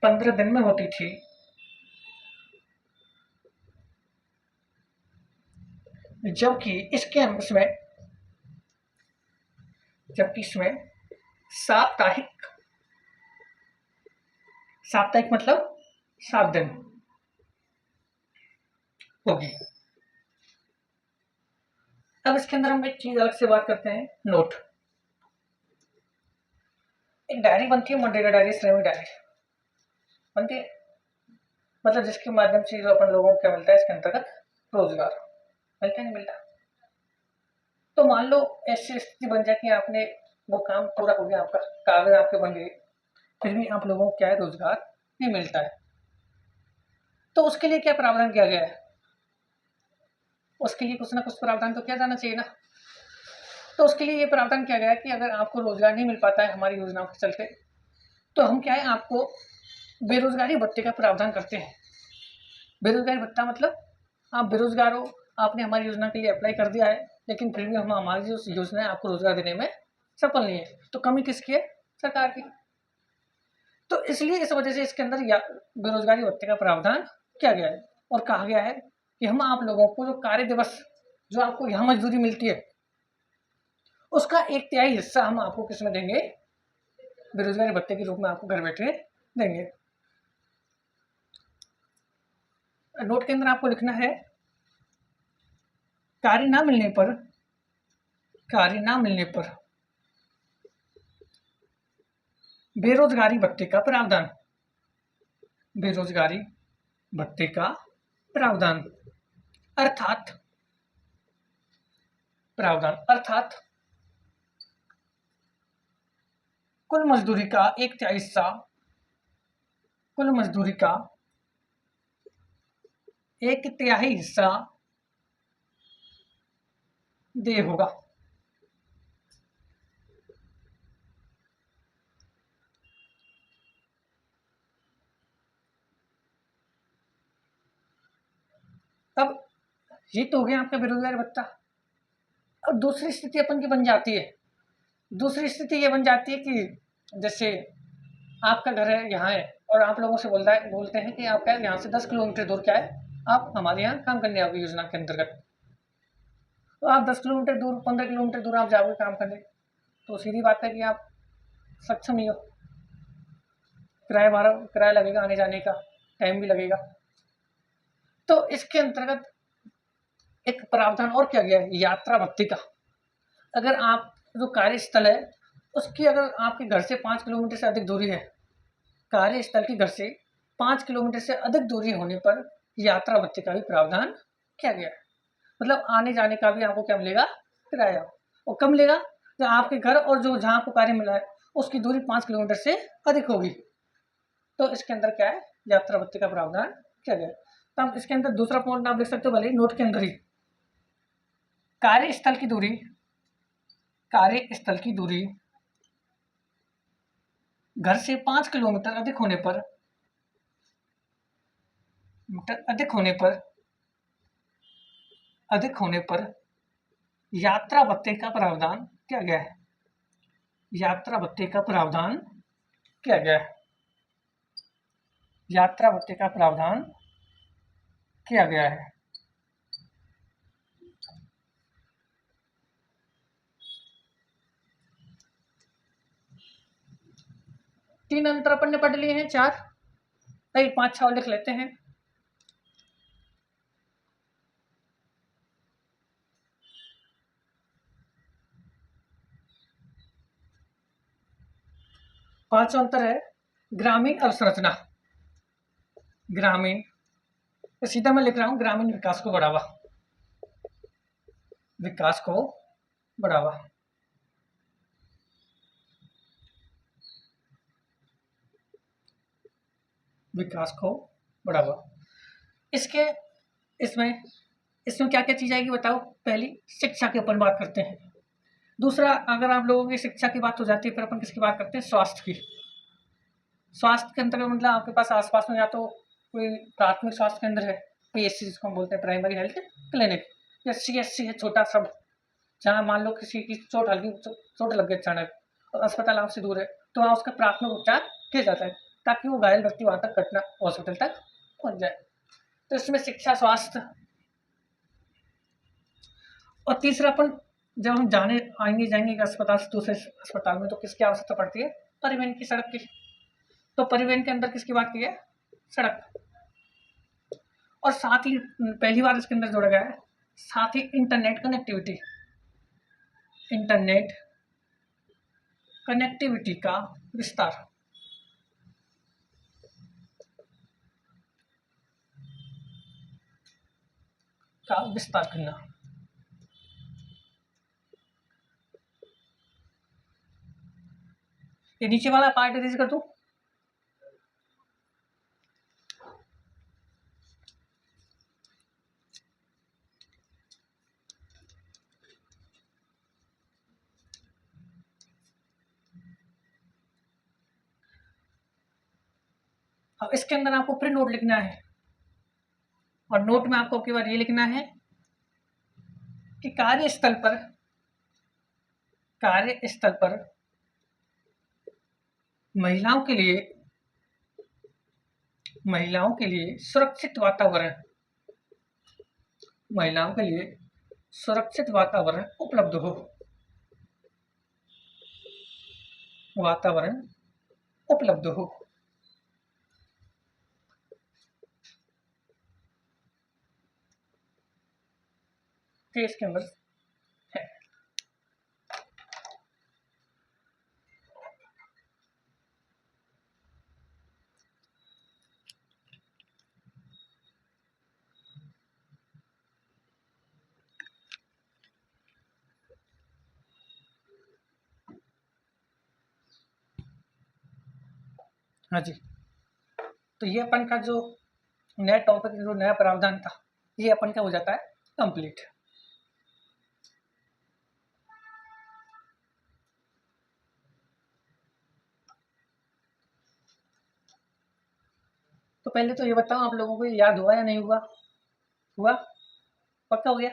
15 दिन में होती थी, जबकि इसमें साप्ताहिक, साप्ताहिक मतलब 7 दिन होगी। अब इसके अंदर हम एक चीज अलग से बात करते हैं, नोट। एक डायरी बनती है, मनरेगा डायरी, श्रमिक डायरी बनती है, मतलब जिसके माध्यम से जो अपन लोगों को क्या मिलता है इसके अंतर्गत, रोजगार मिलता है, नहीं मिलता। तो मान लो ऐसी स्थिति बन जाए कि आपने वो काम पूरा हो गया, आपका कागज आपके बन गए, फिर भी आप लोगों को क्या है, रोजगार नहीं मिलता है। तो उसके लिए क्या प्रावधान किया गया है? उसके लिए कुछ ना कुछ प्रावधान तो किया जाना चाहिए ना। तो उसके लिए ये प्रावधान किया गया है कि अगर आपको रोजगार नहीं मिल पाता है हमारी योजनाओं के चलते, तो हम क्या है, आपको बेरोजगारी भत्ते का प्रावधान करते हैं। बेरोजगारी भत्ता मतलब आप बेरोजगार हो, आपने हमारी योजना के लिए अप्लाई कर दिया है, लेकिन फिर भी हम हमारी जो योजना है आपको रोजगार देने में सफल नहीं है, तो कमी किसकी है? सरकार की। तो इसलिए इस वजह से इसके अंदर बेरोजगारी भत्ते का प्रावधान किया गया है और कहा गया है कि हम आप लोगों को जो कार्य दिवस, जो आपको यहाँ मजदूरी मिलती है, उसका 1/3 हिस्सा हम आपको किसमें देंगे? बेरोजगारी भत्ते के रूप में आपको घर बैठे देंगे। नोट के अंदर आपको लिखना है, कार्य ना मिलने पर, कार्य ना मिलने पर बेरोजगारी भत्ते का प्रावधान, बेरोजगारी भत्ते का प्रावधान, अर्थात कुल मजदूरी का 1/3 हिस्सा, कुल मजदूरी का 1/3 हिस्सा दे होगा। अब ये तो हो गया आपका बेरोजगारी भत्ता। अब दूसरी स्थिति अपन की बन जाती है, दूसरी स्थिति ये बन जाती है कि जैसे आपका घर है यहाँ है और आप लोगों से बोलते हैं कि आपका यहाँ से 10 किलोमीटर दूर क्या है, आप हमारे यहाँ काम करने आओगे योजना के अंतर्गत। तो आप 10 किलोमीटर दूर, 15 किलोमीटर दूर आप जाओगे काम करने, तो सीधी बात है कि आप सक्षम नहीं हो, किराया लगेगा, आने जाने का टाइम भी लगेगा। तो इसके अंतर्गत एक प्रावधान और किया गया है, यात्रा भत्ते का। अगर आप जो कार्यस्थल है उसकी, अगर आपके घर से 5 किलोमीटर से अधिक दूरी है, कार्यस्थल की घर से 5 किलोमीटर से अधिक दूरी होने पर यात्रा भत्ते का भी प्रावधान किया गया है। मतलब आने जाने का भी आपको क्या मिलेगा? किराया। और कब मिलेगा? जब आपके घर और जो जहाँ आपको कार्य मिला है उसकी दूरी 5 किलोमीटर से अधिक होगी। तो इसके अंदर क्या है? यात्रा भत्ते का प्रावधान किया गया है। तो हम इसके अंदर दूसरा पॉइंट आप देख सकते हो, भले नोट के अंदर ही, कार्यस्थल की दूरी, कार्यस्थल की दूरी घर से 5 किलोमीटर अधिक होने पर, अधिक होने पर यात्रा भत्ते का प्रावधान किया गया है। यात्रा भत्ते का प्रावधान किया गया है। यात्रा भत्ते का प्रावधान किया गया है। तीन अंतर अपन ने पढ़ लिए हैं, 4 नहीं 5-6 और लिख लेते हैं। पांचवा अंतर है ग्रामीण अवसंरचना। ग्रामीण तो सीधा मैं लिख रहा हूँ ग्रामीण विकास को बढ़ावा, विकास को बढ़ावा। विकास को बढ़ावा। इसके इसमें इसमें क्या क्या चीज़ आएगी बताओ। पहली शिक्षा के अपन बात करते हैं। दूसरा, अगर आप लोगों की शिक्षा की बात हो जाती है, फिर अपन किसकी बात करते हैं, स्वास्थ्य की। स्वास्थ्य के अंतर्गत मतलब आपके पास आसपास में या तो कोई प्राथमिक स्वास्थ्य केंद्र है, पीएचसी जिसको हम बोलते हैं, प्राइमरी हेल्थ क्लिनिक, या सीएचसी है छोटा सब, जहाँ मान लो किसी की चोट लग गई अचानक और अस्पताल आपसे दूर है, तो वहाँ उसका प्राथमिक उपचार किया जाता है ताकि वो घायल व्यक्ति वहाँ तक घटना हॉस्पिटल तक पहुँच जाए। तो इसमें शिक्षा, स्वास्थ्य। और तीसरा, अपन जब हम जाएंगे अस्पताल से दूसरे अस्पताल में, तो किसकी आवश्यकता पड़ती है, परिवहन की, सड़क की। तो परिवहन के अंदर किसकी बात की है, सड़क। और साथ ही पहली बार इसके अंदर जोड़ा गया है, साथ ही इंटरनेट कनेक्टिविटी, इंटरनेट कनेक्टिविटी का विस्तार। करना। ये नीचे वाला पार्ट इरेज कर दूं। अब इसके अंदर आपको फिर नोट लिखना है, और नोट में आपको केवल ये लिखना है कि कार्यस्थल पर महिलाओं के लिए सुरक्षित वातावरण, उपलब्ध हो, ये इसके अंदर है। हाँ जी, तो ये अपन का जो नया टॉपिक, जो नया प्रावधान था, ये अपन का हो जाता है कंप्लीट। तो पहले तो ये बताओ, आप लोगों को ये याद हुआ या नहीं हुआ? हुआ? पक्का हो गया?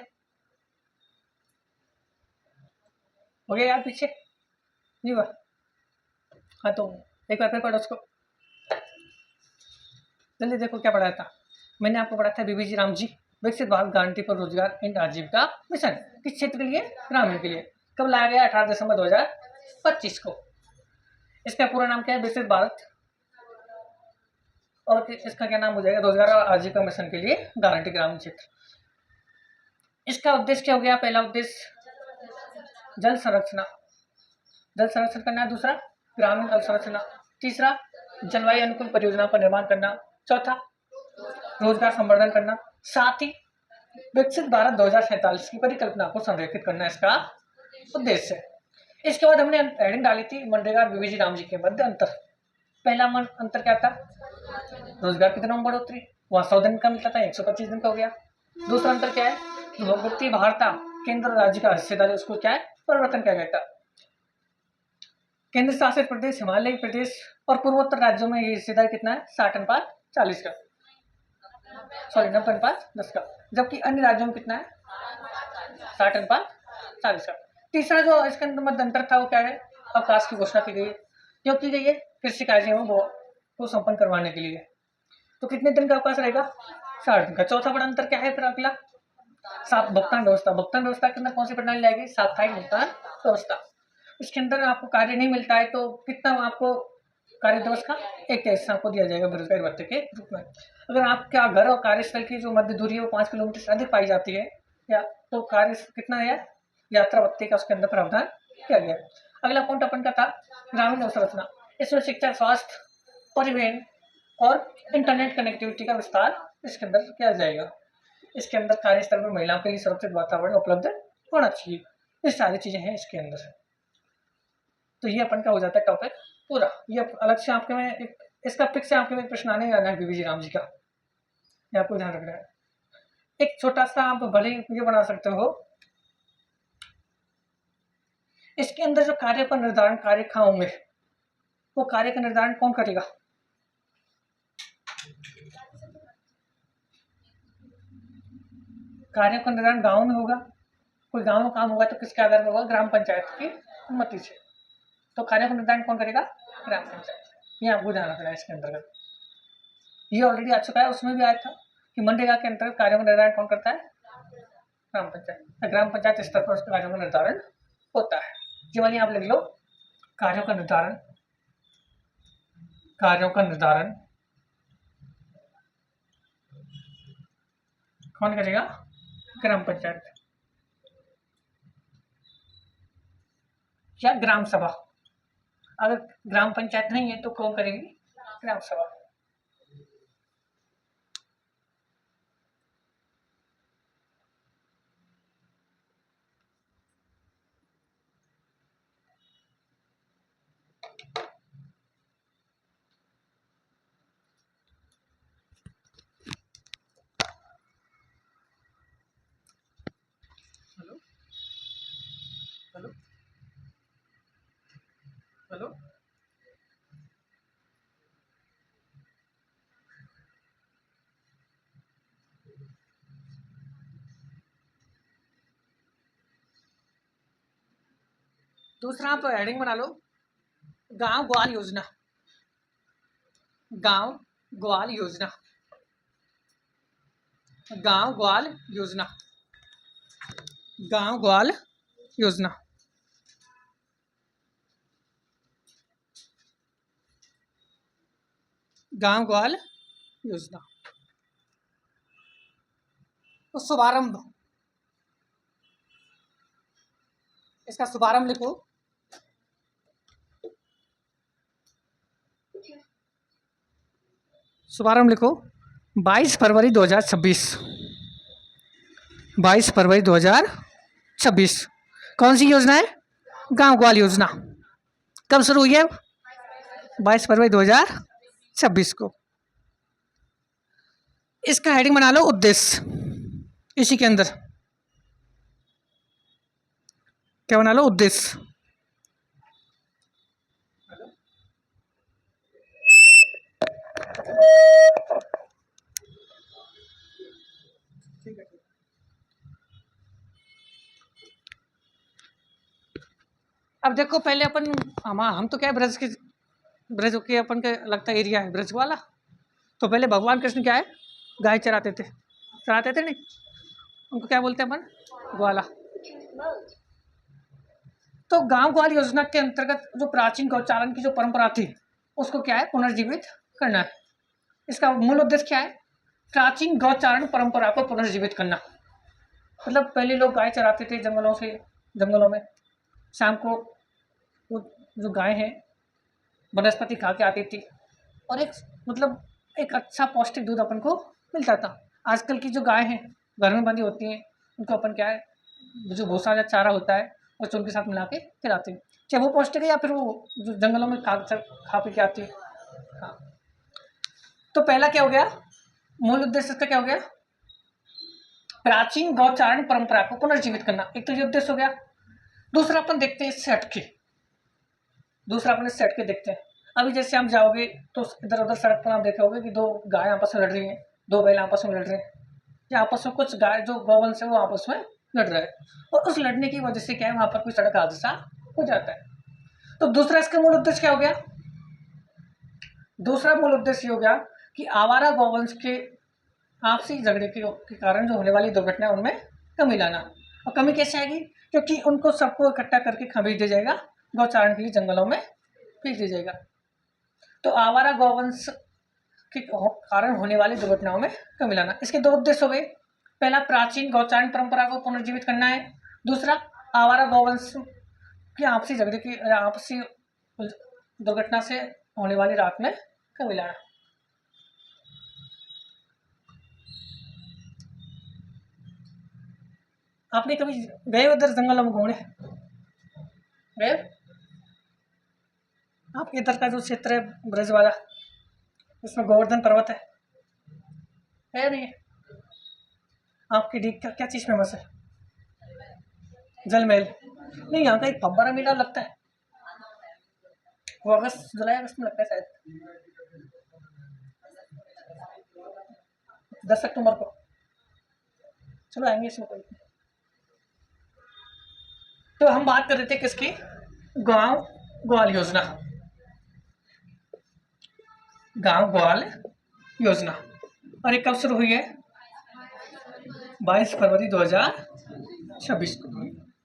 हो गया याद पीछे? नहीं हुआ? हाँ, तो एक बार फिर पढ़ो उसको। जल्दी देखो क्या पढ़ाया था। मैंने आपको पढ़ा था बीबीजी राम जी, विकसित भारत गारंटी पर रोजगार एंड आजीविका मिशन। किस क्षेत्र के लिए? ग्रामीण के लिए। कब लाया गया? 18 दिसंबर 2025 को। इसका पूरा नाम क्या है? विकसित भारत, और इसका क्या नाम हो जाएगा? रोजगार और आजीविका मिशन के लिए गारंटी ग्रामीण क्षेत्र। इसका उद्देश्य क्या हो गया? पहला उद्देश्य जल संरक्षण करना, दूसरा ग्रामीण अवसंरचना, तीसरा जलवायु अनुकूल परियोजना का निर्माण करना, चौथा रोजगार संवर्धन करना, साथ ही विकसित भारत 2047 की परिकल्पना को संरेखित करना इसका उद्देश्य है। इसके बाद हमने हेडिंग डाली थी मनरेगा और बीबीजी राम जी के मध्य अंतर। पहला अंतर क्या था? रोजगार के दिनों में बढ़ोतरी, वहां 100 दिन का मिलता था, 125 दिन का हो गया। दूसरा अंतर क्या है? वित्तीय भारता, केंद्र राज्य का हिस्सेदारी, उसको क्या है? परिवर्तन किया गया था। केंद्र शासित प्रदेश, हिमालय प्रदेश और पूर्वोत्तर राज्यों में ये हिस्सेदारी कितना है? 60:40 का, सॉरी 90:10 का। जबकि अन्य राज्यों में कितना है? 60:40 का। तीसरा जो इसके अंदर मध्य अंतर था वो क्या है? अवकाश की घोषणा की गई है। क्यों की गई है? कृषि कार्यों को संपन्न करवाने के लिए। तो कितने दिन का अवकाश रहेगा? 60 दिन का। चौथा बड़ा अंतर क्या है फिर अगला? भुगतान व्यवस्था के अंदर कौन सी प्रणाली लाएगी? साप्ताहिक भुगतान व्यवस्था। इसके अंदर आपको कार्य नहीं मिलता है तो कितना आपको कार्य दिवस का? 1 हिस्सा आपको दिया जाएगा बेरोजगारी भत्ते के रूप में। अगर आपका घर और कार्यस्थल की जो मध्य दूरी है वो 5 किलोमीटर से अधिक पाई जाती है, या तो कार्य कितना है? यात्रा भत्ते का उसके अंदर प्रावधान किया गया। अगला पॉइंट अपन का था ग्रामीण अवसंरचना। इसमें शिक्षा, स्वास्थ्य, परिवहन और इंटरनेट कनेक्टिविटी का विस्तार इसके अंदर क्या आ जाएगा, इसके अंदर कार्यस्थल में महिलाओं के लिए सुरक्षित वातावरण उपलब्ध होना चाहिए। ये सारी चीजें हैं इसके अंदर। तो ये अपन का हो जाता है टॉपिक पूरा। ये अलग से आपके में एक इसका पिक से आपके में प्रश्न आने वाला है बीबीजी राम जी का, ये आपको ध्यान रखना है। एक छोटा सा आप भले ये बना सकते हो, इसके अंदर जो कार्य का निर्धारण कार्य कहाँ होंगे, वो कार्य का निर्धारण कौन करेगा? कार्य का निर्धारण गांव में होगा, कोई गांव में काम होगा तो किसके आधार पर होगा? ग्राम पंचायत की अनुमति से। तो कार्य का निर्धारण कौन करेगा? ग्राम पंचायत। ये आपको ध्यान रखना है इसके अंतर्गत। ये ऑलरेडी आ चुका है, उसमें भी आया था कि मनरेगा के अंतर्गत कार्यों का निर्धारण कौन करता है? ग्राम पंचायत। ग्राम पंचायत स्तर पर उसके कार्यों का निर्धारण होता है। ये वाली आप लिख लो, कार्यों का निर्धारण, कार्यों का निर्धारण कौन करेगा? ग्राम पंचायत या ग्राम सभा। अगर ग्राम पंचायत नहीं है तो कौन करेगी? ग्राम सभा। हेलो हेलो हेलो दूसरा आप हेडिंग बना लो, गांव ग्वाल योजना। गांव ग्वाल योजना, गांव ग्वाल योजना, गांव ग्वाल योजना। गांव ग्वाल योजना। तो शुभारंभ, इसका शुभारंभ लिखो। शुभारंभ लिखो 22 फरवरी 2026। 22 फरवरी 2026। कौन सी योजना है? गांव ग्वाल योजना। कब शुरू हुई है? 22 फरवरी 2026 को। इसका हेडिंग बना लो उद्देश्य। इसी के अंदर क्या बना लो? उद्देश्य। अब देखो पहले अपन हम तो क्या है ब्रज के अपन का लगता एरिया है ब्रज वाला। तो पहले भगवान कृष्ण क्या है? गाय चराते थे, चराते थे नहीं? उनको क्या बोलते हैं अपन? ग्वाला। तो गांव ग्वाल योजना के अंतर्गत जो प्राचीन गौचारण की जो परंपरा थी उसको क्या है? पुनर्जीवित करना है। इसका मूल उद्देश्य क्या है? प्राचीन गौचारण परंपरा को पुनर्जीवित करना। मतलब पहले लोग गाय चराते थे जंगलों में, शाम को वो जो गाय है वनस्पति खा के आती थी और मतलब एक अच्छा पौष्टिक दूध अपन को मिलता था। आजकल की जो गाय हैं घर में बंधी होती हैं, उनको अपन क्या है, जो भूसा या चारा होता है उसको उनके साथ मिला के खिलाते हैं, चाहे वो पौष्टिक है या फिर वो जो जंगलों में खा पी के आती है। हाँ, तो पहला क्या हो गया? मूल उद्देश्य इसका क्या हो गया? प्राचीन गौचारण परंपरा को पुनर्जीवित करना। एक तो ये उद्देश्य हो गया। दूसरा अपन देखते हैं इससे हटके, दूसरा अपन इससे हटके देखते हैं। अभी जैसे हम जाओगे तो इधर उधर सड़क पर आप देखोगे कि दो गाय आपस में लड़ रही हैं, दो बैल आपस में लड़ रहे हैं, या आपस में कुछ गाय जो गौवंश है वो आपस में लड़ रहा है, और उस लड़ने की वजह से क्या है वहां पर कोई सड़क हादसा हो जाता है। तो दूसरा इसका मूल उद्देश्य क्या हो गया? दूसरा मूल उद्देश्य हो गया कि आवारा गौवंश के आपसी झगड़े के कारण जो होने वाली दुर्घटना उनमें कमी लाना। और कमी कैसे आएगी? क्योंकि उनको सबको इकट्ठा करके खबीज दिया जाएगा, गौचारण के लिए जंगलों में भेज दिया जाएगा। तो आवारा गौवंश के कारण होने वाली दुर्घटनाओं में कमी लाना। इसके दो उद्देश्य हो गए। पहला, प्राचीन गौचारण परंपरा को पुनर्जीवित करना है। दूसरा, आवारा गौवंश की आपसी झगड़े की आपसी दुर्घटना से होने वाली रात में कमी लाना। आपने कभी गए उधर जंगलों में घूमने गए? आपके इधर का जो क्षेत्र है ब्रज वाला, उसमें गोवर्धन पर्वत है या नहीं है? आपकी डीग का क्या चीज़ फेमस है? जल महल? नहीं, यहाँ का एक फब्बारा मेला लगता है, वो अगस्त जुलाई अगस्त में लगता है शायद, 10 अक्टूबर को। चलो आएंगे इसमें कोई। तो हम बात कर रहे थे किसकी? गांव ग्वाल योजना। गांव ग्वाल योजना, और ये कब शुरू हुई है? 22 फरवरी 2026 को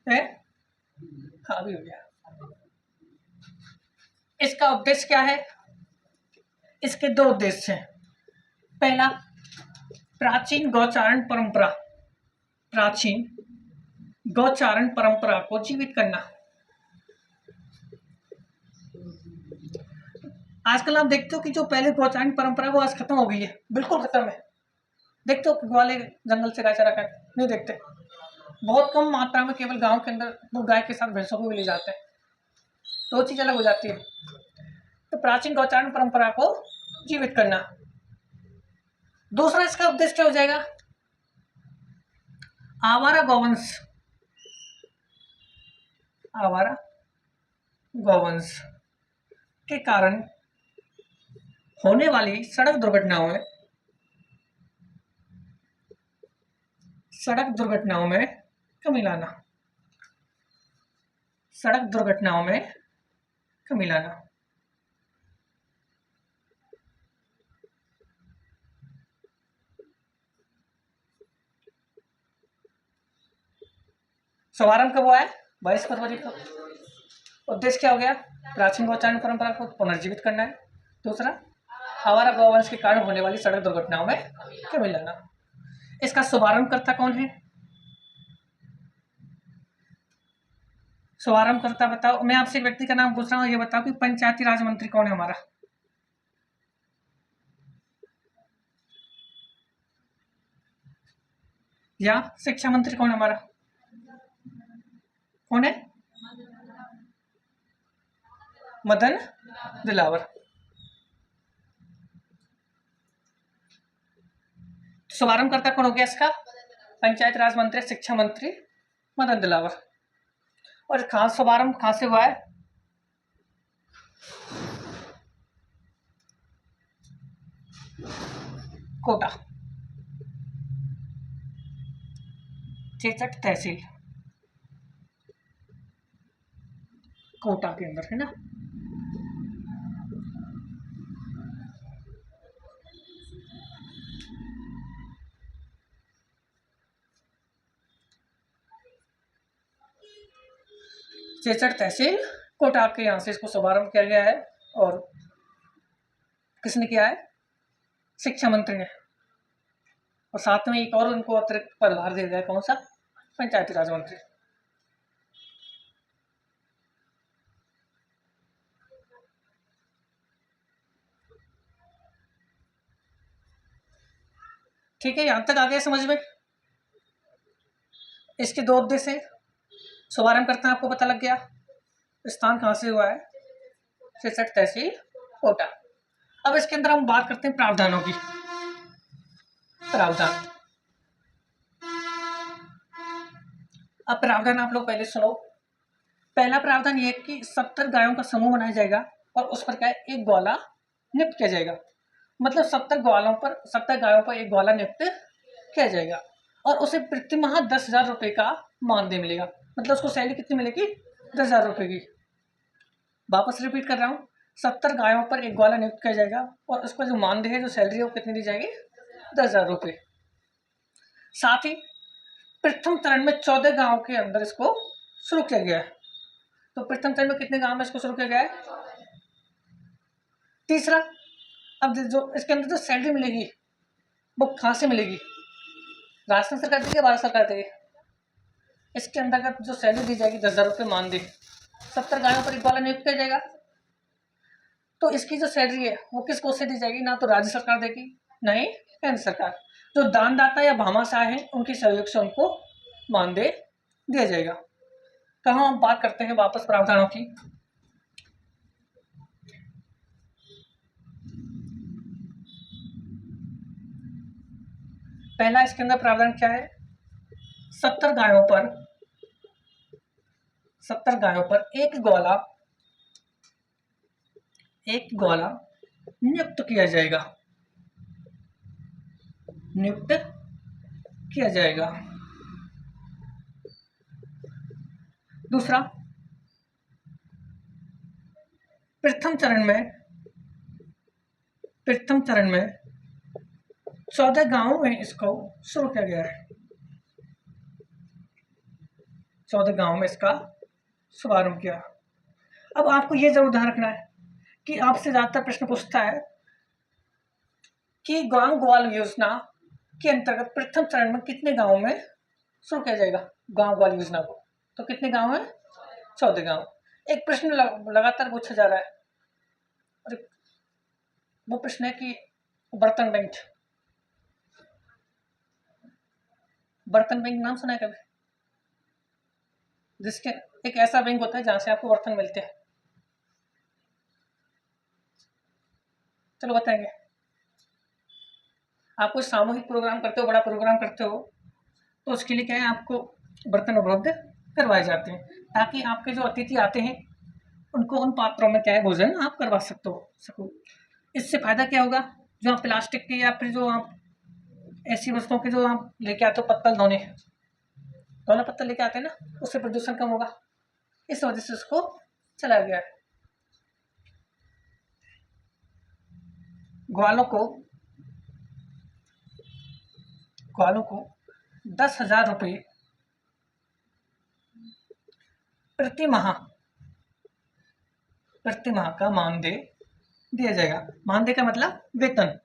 है। हाँ, अभी हो गया। इसका उद्देश्य क्या है? इसके दो उद्देश्य हैं। पहला, प्राचीन गौचारण परंपरा, प्राचीन गौचारण परंपरा को जीवित करना। आजकल आप देखते हो कि जो पहले गौचारण परंपरा वो आज खत्म हो गई है, बिल्कुल खत्म है। देखते हो ग्वाले जंगल से गाय चरा कर नहीं देखते, बहुत कम मात्रा में, केवल गांव के अंदर वो गाय के साथ भैंसों को भी ले जाते हैं, तो चीज अलग हो जाती है। तो प्राचीन गौचारण परंपरा को जीवित करना। दूसरा इसका उद्देश्य क्या हो जाएगा? आवारा गौवंश, आवारा गौवंश के कारण होने वाली सड़क दुर्घटनाओं में कमी लाना, सड़क दुर्घटनाओं में कमी लाना। शुभारंभ कब हुआ है? 22 फरवरी को। उद्देश्य क्या हो गया? प्राचीन गौचारण परंपरा को पुनर्जीवित करना है। दूसरा, आवारा गौवंश के कारण होने वाली सड़क दुर्घटनाओं में कमी लाना। इसका शुभारंभकर्ता कौन है? शुभारंभकर्ता बताओ। मैं आपसे एक व्यक्ति का नाम पूछ रहा हूँ, ये बताओ कि पंचायती राज मंत्री कौन है हमारा? या शिक्षा मंत्री कौन है हमारा? कौन है? मदन दिलावर। शुभारंभकर्ता कौन हो गया इसका? पंचायत राज मंत्री, शिक्षा मंत्री मदन दिलावर। और खास शुभारंभ कहां से हुआ है? कोटा, चेचट तहसील, कोटा के अंदर है ना। चेचट तहसील कोटा के यहाँ से इसको शुभारंभ किया गया है। और किसने किया है? शिक्षा मंत्री ने। और साथ में एक और उनको अतिरिक्त पदभार दिया गया, कौन सा? पंचायती राज मंत्री। ठीक है, यहां तक आ गया समझ में? इसके दो उद्देश्य है। शुभारंभ करते हैं, आपको पता लग गया। स्थान कहां से हुआ है? चेचट तहसील कोटा। अब इसके अंदर हम बात करते हैं प्रावधानों की। प्रावधान, अब प्रावधान आप लोग पहले सुनो। पहला प्रावधान यह है कि 70 गायों का समूह बनाया जाएगा और उस पर क्या है? एक ग्वाला नियुक्त किया जाएगा। मतलब 70 गायों पर एक ग्वाला नियुक्त किया जाएगा और उसे प्रति माह 10,000 रुपये का मानदेय मिलेगा। मतलब उसको सैलरी कितनी मिलेगी? 10,000 रुपये की। वापस रिपीट कर रहा हूँ, 70 गायों पर एक ग्वाला नियुक्त किया जाएगा और उसका जो मानदेय है, जो सैलरी है, वो कितनी दी जाएगी? 10,000 रुपये। साथ ही प्रथम चरण में 14 गांव के अंदर इसको शुरू किया गया है। तो प्रथम चरण में कितने गांव में इसको शुरू किया गया है? तीसरा, अब जो इसके अंदर जो सैलरी मिलेगी वो कहाँ से मिलेगी? राजस्थान सरकार देगी या भारत सरकार देगी? इसके अंतर्गत जो सैलरी दी जाएगी 10,000 रुपये मानदेय, 70 गायों पर एक ग्वाला नियुक्त किया जाएगा। तो इसकी जो सैलरी है वो किस कोष से दी जाएगी? ना तो राज्य सरकार देगी, ना ही केंद्र सरकार। जो दानदाता या भामाशाह है उनके सहयोग से उनको मानदेय दिया जाएगा। तो हम बात करते हैं वापस प्रावधानों की। पहला इसके अंदर प्रावधान क्या है, 70 गायों पर 70 गायों पर एक ग्वाला नियुक्त किया जाएगा, नियुक्त किया जाएगा। दूसरा, प्रथम चरण में 14 गांवों में इसको शुरू किया गया है, 14 गांवों में इसका शुभारंभ किया। अब आपको यह जरूर ध्यान रखना है कि आपसे ज्यादातर प्रश्न पूछता है कि गांव ग्वाल योजना के अंतर्गत प्रथम चरण में कितने गांवों में शुरू किया जाएगा गांव ग्वाल योजना को। तो कितने गांव है, 14 गांव। एक प्रश्न लगातार पूछा जा रहा है, और वो प्रश्न है कि बर्तन बैंक नाम सुना है कभी? जिसके एक ऐसा बैंक होता है जहां से आपको बर्तन मिलते हैं। चलो बताएंगे। आप कोई सामूहिक प्रोग्राम करते हो, बड़ा प्रोग्राम करते हो, तो उसके लिए क्या है, आपको बर्तन उपलब्ध करवाए जाते हैं, ताकि आपके जो अतिथि आते हैं उनको उन पात्रों में क्या है, भोजन आप करवा सको। इससे फायदा क्या होगा, जो आप प्लास्टिक के या फिर जो आप ऐसी वस्तुओं के जो आप लेके आते हो, पत्तल दोनों पत्तल लेके आते हैं ना, उससे प्रदूषण कम होगा। इस वजह से उसको चलाया गया है। ग्वालों को 10,000 रुपये प्रति माह का मानदेय दिया जाएगा। मानदेय का मतलब वेतन।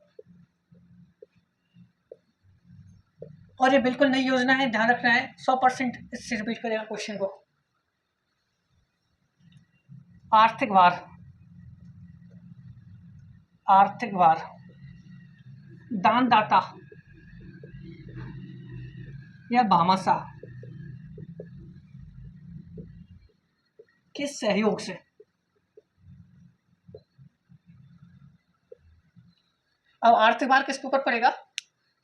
और ये बिल्कुल नई योजना है, ध्यान रखना है। 100% इससे रिपीट करेगा क्वेश्चन को। आर्थिक भार दानदाता या भामाशाह के सहयोग से। अब आर्थिक भार किसके ऊपर पड़ेगा,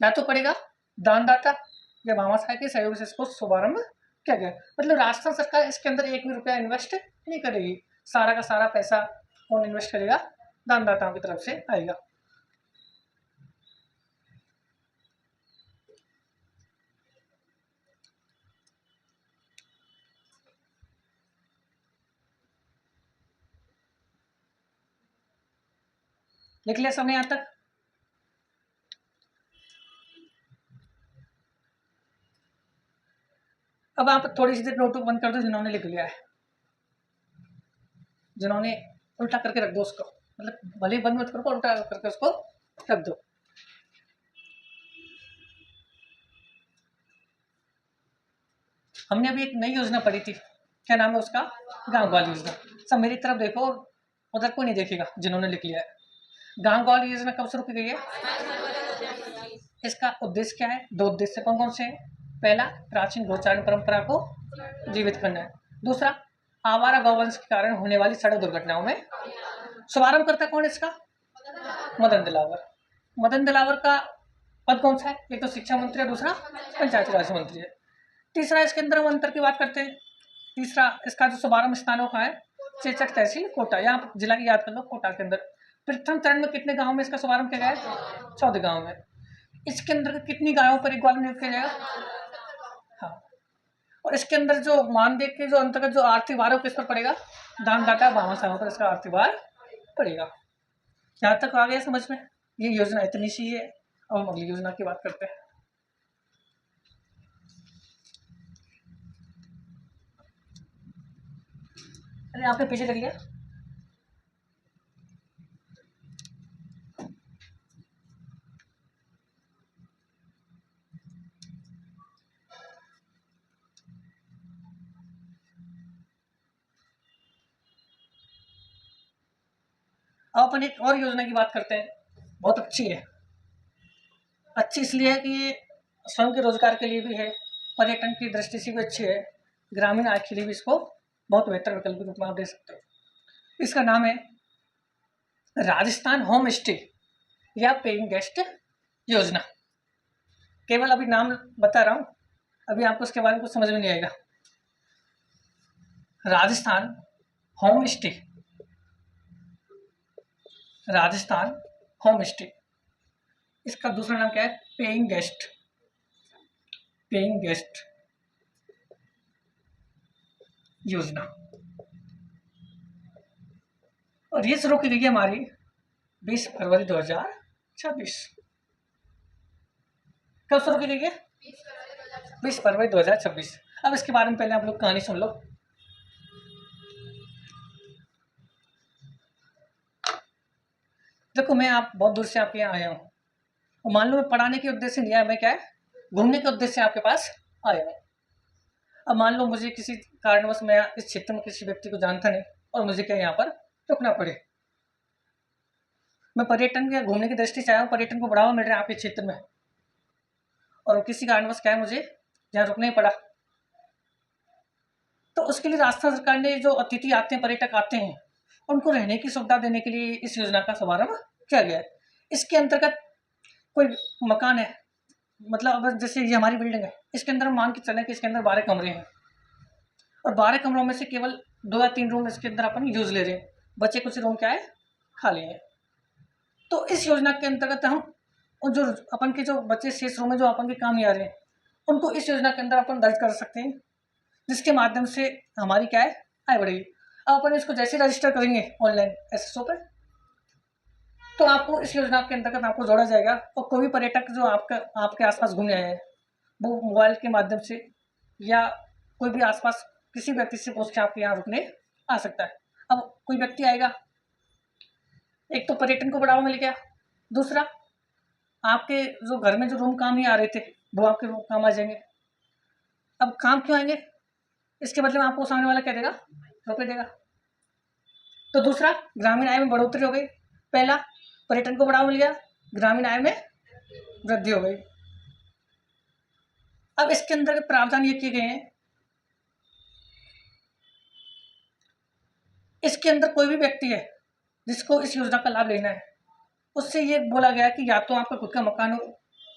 या तो पड़ेगा दानदाता या भामाशाह के सहयोग से इसको शुभारंभ किया गया। मतलब राजस्थान सरकार इसके अंदर एक भी रुपया इन्वेस्ट नहीं करेगी, सारा का सारा पैसा कौन इन्वेस्ट करेगा, दानदाताओं की तरफ से आएगा। लिख लिया सबने यहां तक? अब आप थोड़ी सी देर नोटबुक बंद कर दो जिन्होंने लिख लिया है, जिन्होंने उल्टा करके रख दो उसको, मतलब भले बंद मत करो, उल्टा करके उसको रख दो। हमने अभी एक नई योजना पढ़ी थी, क्या नाम है उसका, गांव ग्वाल योजना। सब मेरी तरफ देखो, उधर कोई नहीं देखेगा जिन्होंने लिख लिया है। गांव ग्वाल योजना कब शुरू की गई है? इसका उद्देश्य क्या है? 2 उद्देश्य कौन कौन से हैं? पहला, प्राचीन गोचारण परंपरा को जीवित करना है। दूसरा, आवारा गौवंश के कारण होने वाली सड़क दुर्घटनाओं में। शुभारंभ करता कौन इसका? मदन दिलावर का पद कौन सा है? एक तो शिक्षा मंत्री है, दूसरा पंचायती राज मंत्री है। तीसरा, इसके अंदर हम अंतर की बात करते हैं। तीसरा, इसका जो शुभारंभ स्थानों का है, चेचक तहसील कोटा, यहाँ जिला की याद कर लो, कोटा के अंदर। प्रथम चरण में कितने गांव में इसका शुभारंभ किया गया? 14 गांव में। इसके अंदर कितनी गायों पर एक ग्वाल नियुक्त किया जाएगा? हाँ। और इसके अंदर जो मानदेय के जो अंतर्गत जो आर्थिक भार किस पर पड़ेगा? दानदाता भामाशाहों पर इसका आर्थिक भार पड़ेगा। यहाँ तक आ गया समझ में? ये योजना इतनी सी है। अब हम अगली योजना की बात करते हैं। अरे आपने पीछे लग लिया। अब अपन एक और योजना की बात करते हैं, बहुत अच्छी है। अच्छी इसलिए है कि ये स्वयं के रोजगार के लिए भी है, पर्यटन की दृष्टि से भी अच्छी है, ग्रामीण आय के लिए भी इसको बहुत बेहतर विकल्प के रूप में आप दे सकते हो। इसका नाम है राजस्थान होम स्टे या पेइंग गेस्ट योजना। केवल अभी नाम बता रहा हूँ, अभी आपको उसके बारे में कुछ समझ में नहीं आएगा। Rajasthan home stay, Rajasthan home stay. इसका दूसरा नाम क्या है? पेइंग गेस्ट, पेइंग गेस्ट योजना। और ये शुरू की गई है हमारी 20 फरवरी 2026। कब शुरू की गई है? 20 फरवरी 2026। अब इसके बारे में पहले आप लोग कहानी सुन लो। देखो, मैं आप बहुत दूर से आपके यहाँ आया हूँ, और मान लो मैं पढ़ाने के उद्देश्य से नहीं आया, मैं क्या है, घूमने के उद्देश्य से आपके पास आया हूँ। अब मान लो मुझे किसी कारणवश मैं इस क्षेत्र में किसी व्यक्ति को जानता नहीं, और मुझे क्या यहाँ पर रुकना पड़े। मैं पर्यटन या घूमने की दृष्टि से आया हूँ, पर्यटन को बढ़ावा मिल रहा है आपके क्षेत्र में, और किसी कारणवश क्या है, मुझे यहाँ रुकना ही पड़ा। तो उसके लिए राजस्थान सरकार ने जो अतिथि आते हैं, पर्यटक आते हैं, उनको रहने की सुविधा देने के लिए इस योजना का शुभारंभ किया गया है। इसके अंतर्गत कोई मकान है, मतलब अगर जैसे ये हमारी बिल्डिंग है, इसके अंदर मान के चलें कि इसके अंदर 12 कमरे हैं, और 12 कमरों में से केवल 2 या 3 रूम इसके अंदर अपन यूज ले रहे हैं, बचे कुछ रूम क्या है, खाली है। तो इस योजना के अंतर्गत हम जो अपन के जो बचे शेष रूम में जो अपन के काम नहीं आ रहे हैं, उनको इस योजना के अंदर अपन दर्ज कर सकते हैं, जिसके माध्यम से हमारी क्या है, आय बढ़ेगी। अब अपन इसको जैसे रजिस्टर करेंगे ऑनलाइन SSO पे, तो आपको इस योजना के अंतर्गत आपको जोड़ा जाएगा, और कोई भी पर्यटक जो आपके आसपास घूमने आए हैं, वो मोबाइल के माध्यम से या कोई भी आसपास किसी व्यक्ति से पूछ के आपके यहाँ रुकने आ सकता है। अब कोई व्यक्ति आएगा, एक तो पर्यटन को बढ़ावा मिल गया, दूसरा आपके जो घर में जो रूम काम नहीं आ रहे थे, वो आपके रूम काम आ जाएंगे। अब काम क्यों आएंगे? इसके बदले में आपको सामने वाला क्या देगा, रुपये देगा। तो दूसरा, ग्रामीण आय में बढ़ोतरी हो गई। पहला, पर्यटन को बढ़ावा मिल गया, ग्रामीण आय में वृद्धि हो गई। अब इसके अंदर प्रावधान ये किए गए हैं, इसके अंदर कोई भी व्यक्ति है जिसको इस योजना का लाभ लेना है, उससे ये बोला गया कि या तो आपका खुद का मकान हो,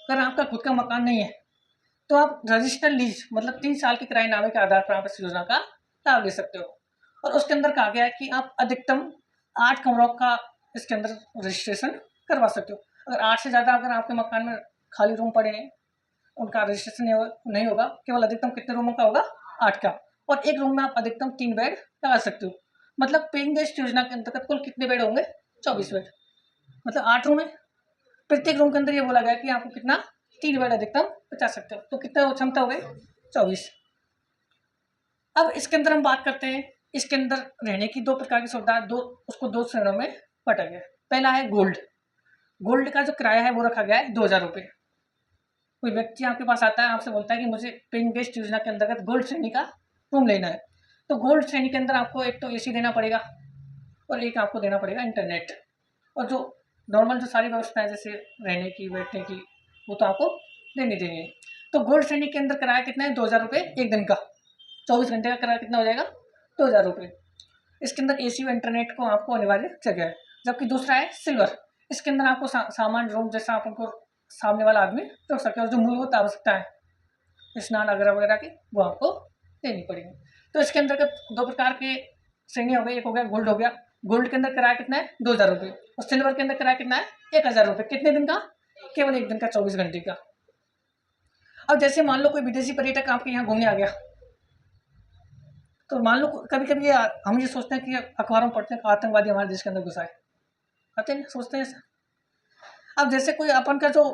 अगर आपका खुद का मकान नहीं है तो आप रजिस्टर्ड लीज मतलब 3 साल के किराएनामे के आधार पर आप इस योजना का लाभ ले सकते हो। और उसके अंदर कहा गया है कि आप अधिकतम 8 कमरों का इसके अंदर रजिस्ट्रेशन करवा सकते हो। अगर 8 से ज़्यादा अगर आपके मकान में खाली रूम पड़े हैं, उनका रजिस्ट्रेशन नहीं होगा। केवल अधिकतम कितने रूमों का होगा, 8 का, और एक रूम में आप अधिकतम 3 बेड लगा सकते हो। मतलब पेइंग गेस्ट योजना के अंतर्गत कुल कितने बेड होंगे, 24 बेड, मतलब 8 रूम है, प्रत्येक रूम के अंदर ये बोला गया कि आपको कितना, 3 बेड अधिकतम बचा सकते हो। तो कितना क्षमता हो गई, 24। अब इसके अंदर हम बात करते हैं, इसके अंदर रहने की 2 प्रकार की सुविधा, उसको 2 श्रेणियों में बांटा गया। पहला है गोल्ड। गोल्ड का जो किराया है वो रखा गया है 2000 रुपये। कोई व्यक्ति आपके पास आता है, आपसे बोलता है कि मुझे पेइंग गेस्ट योजना के अंतर्गत गोल्ड श्रेणी का रूम लेना है, तो गोल्ड श्रेणी के अंदर आपको एक तो AC देना पड़ेगा, और एक आपको देना पड़ेगा इंटरनेट, और जो नॉर्मल जो सारी व्यवस्थाएं जैसे रहने की, बैठने की, वो तो आपको देनी देंगे। तो गोल्ड श्रेणी के अंदर किराया कितना है, 2000 रुपये एक दिन का, 24 घंटे का किराया कितना हो जाएगा, 2000 रुपये। इसके अंदर AC और इंटरनेट को आपको अनिवार्य जगह है। जबकि दूसरा है सिल्वर, इसके अंदर आपको सामान्य रूम जैसा आप उनको सामने वाला आदमी रख सकते हैं, और जो मूलभूत आवश्यकता है स्नान वगैरह की, वो आपको देनी पड़ेगी। तो इसके अंतर्गत 2 प्रकार के श्रेणी हो गई, एक हो गया गोल्ड हो गया। गोल्ड के अंदर किराया कितना है, 2000 रुपये, और सिल्वर के अंदर किराया कितना है, 1000 रुपये। कितने दिन का, केवल एक दिन का, 24 घंटे का। अब जैसे मान लो कोई विदेशी पर्यटक आपके यहाँ घूमने आ गया, तो मान लो कभी कभी हम ये सोचते हैं कि अखबारों में पढ़ते हैं कि आतंकवादी हमारे देश के अंदर घुसा है, आते हैं, सोचते हैं ऐसा। अब जैसे कोई अपन का जो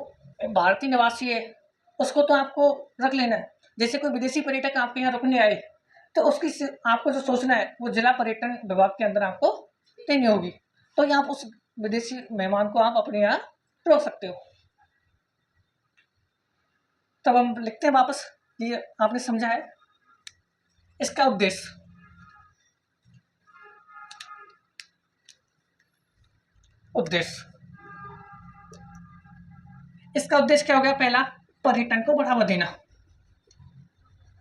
भारतीय निवासी है, उसको तो आपको रख लेना है। जैसे कोई विदेशी पर्यटक आपके यहाँ रुकने आए, तो उसकी आपको जो सोचना है वो जिला पर्यटन विभाग के अंदर आपको देनी होगी। तो यहाँ आप उस विदेशी मेहमान को आप अपने यहाँ रोक सकते हो। तब हम लिखते हैं वापस, ये आपने समझा है। इसका उद्देश्य, इसका उद्देश्य क्या हो गया, पहला, पर्यटन को बढ़ावा देना।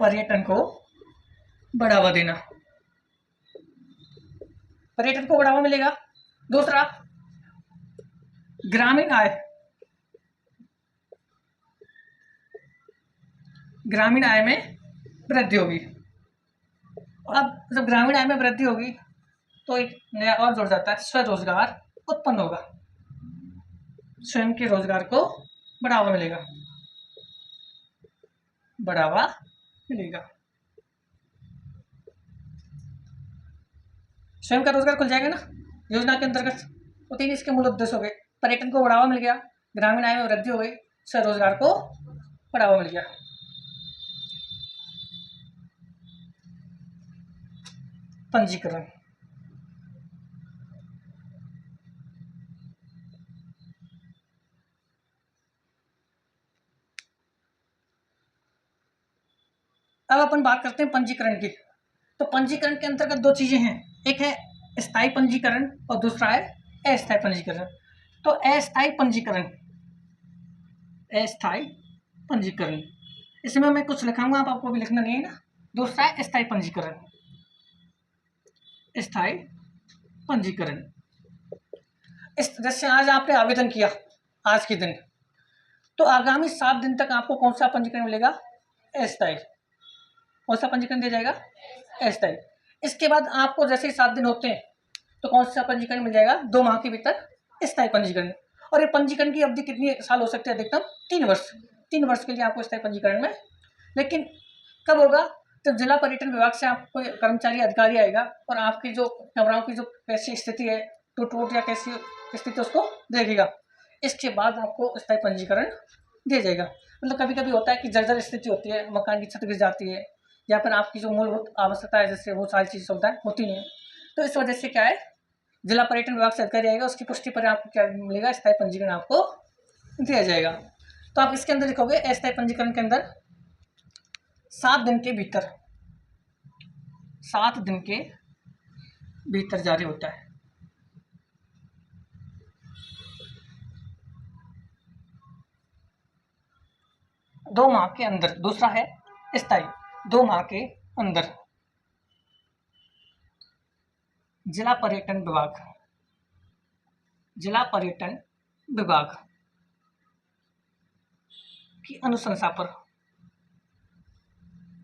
पर्यटन को बढ़ावा देना, पर्यटन को बढ़ावा मिलेगा। दूसरा, ग्रामीण आय, ग्रामीण आय में वृद्धि होगी। अब जब ग्रामीण आय में वृद्धि होगी तो एक नया और जुड़ जाता है, स्वरोजगार उत्पन्न होगा, स्वयं के रोजगार को बढ़ावा मिलेगा, बढ़ावा मिलेगा, स्वयं का रोजगार खुल जाएगा ना योजना के अंतर्गत। तो तीन इसके मूल उद्देश्य हो गए, पर्यटन को बढ़ावा मिल गया, ग्रामीण आय में वृद्धि हो गई, स्वरोजगार को बढ़ावा मिल गया। पंजीकरण, अब अपन बात करते हैं पंजीकरण की। तो पंजीकरण के अंतर्गत दो चीजें हैं, एक है स्थायी पंजीकरण और दूसरा है अस्थायी पंजीकरण। तो अस्थायी पंजीकरण, अस्थायी पंजीकरण, इसमें मैं कुछ लिखाऊंगा, आप आपको भी लिखना नहीं है ना। दूसरा है स्थायी पंजीकरण, स्थायी पंजीकरण। इस जैसे आज आपने आवेदन किया आज के दिन, तो आगामी 7 दिन तक आपको कौन सा पंजीकरण मिलेगा? अस्थायी। कौन सा पंजीकरण दिया जाएगा? अस्थायी। इसके बाद आपको जैसे ही 7 दिन होते हैं तो कौन सा पंजीकरण मिल जाएगा? 2 माह के भीतर स्थायी पंजीकरण। और ये पंजीकरण की अवधि कितनी साल हो सकती है? अधिकतम 3 वर्ष। 3 वर्ष के लिए आपको स्थायी पंजीकरण में, लेकिन कब होगा? तो जिला पर्यटन विभाग से आपको कर्मचारी अधिकारी आएगा और आपकी जो कमराओं की जो कैसी स्थिति है, टूट या कैसी स्थिति, उसको देखेगा। इसके बाद आपको स्थायी पंजीकरण दिया जाएगा। मतलब कभी कभी होता है कि जर्जर स्थिति होती है, मकान की छत गिर जाती है, या फिर आपकी जो मूलभूत आवश्यकता है जैसे वो सारी चीज़ सुविधाएं होती नहीं है, तो इस वजह से क्या है, जिला पर्यटन विभाग से अधिकारी आएगा, उसकी पुष्टि पर आपको क्या मिलेगा? स्थायी पंजीकरण आपको दिया जाएगा। तो आप इसके अंदर लिखोगे अस्थायी पंजीकरण के अंदर 7 दिन के भीतर, 7 दिन के भीतर जारी होता है। दो माह के अंदर। दूसरा है स्थायी, 2 माह के अंदर जिला पर्यटन विभाग, जिला पर्यटन विभाग की अनुशंसा पर,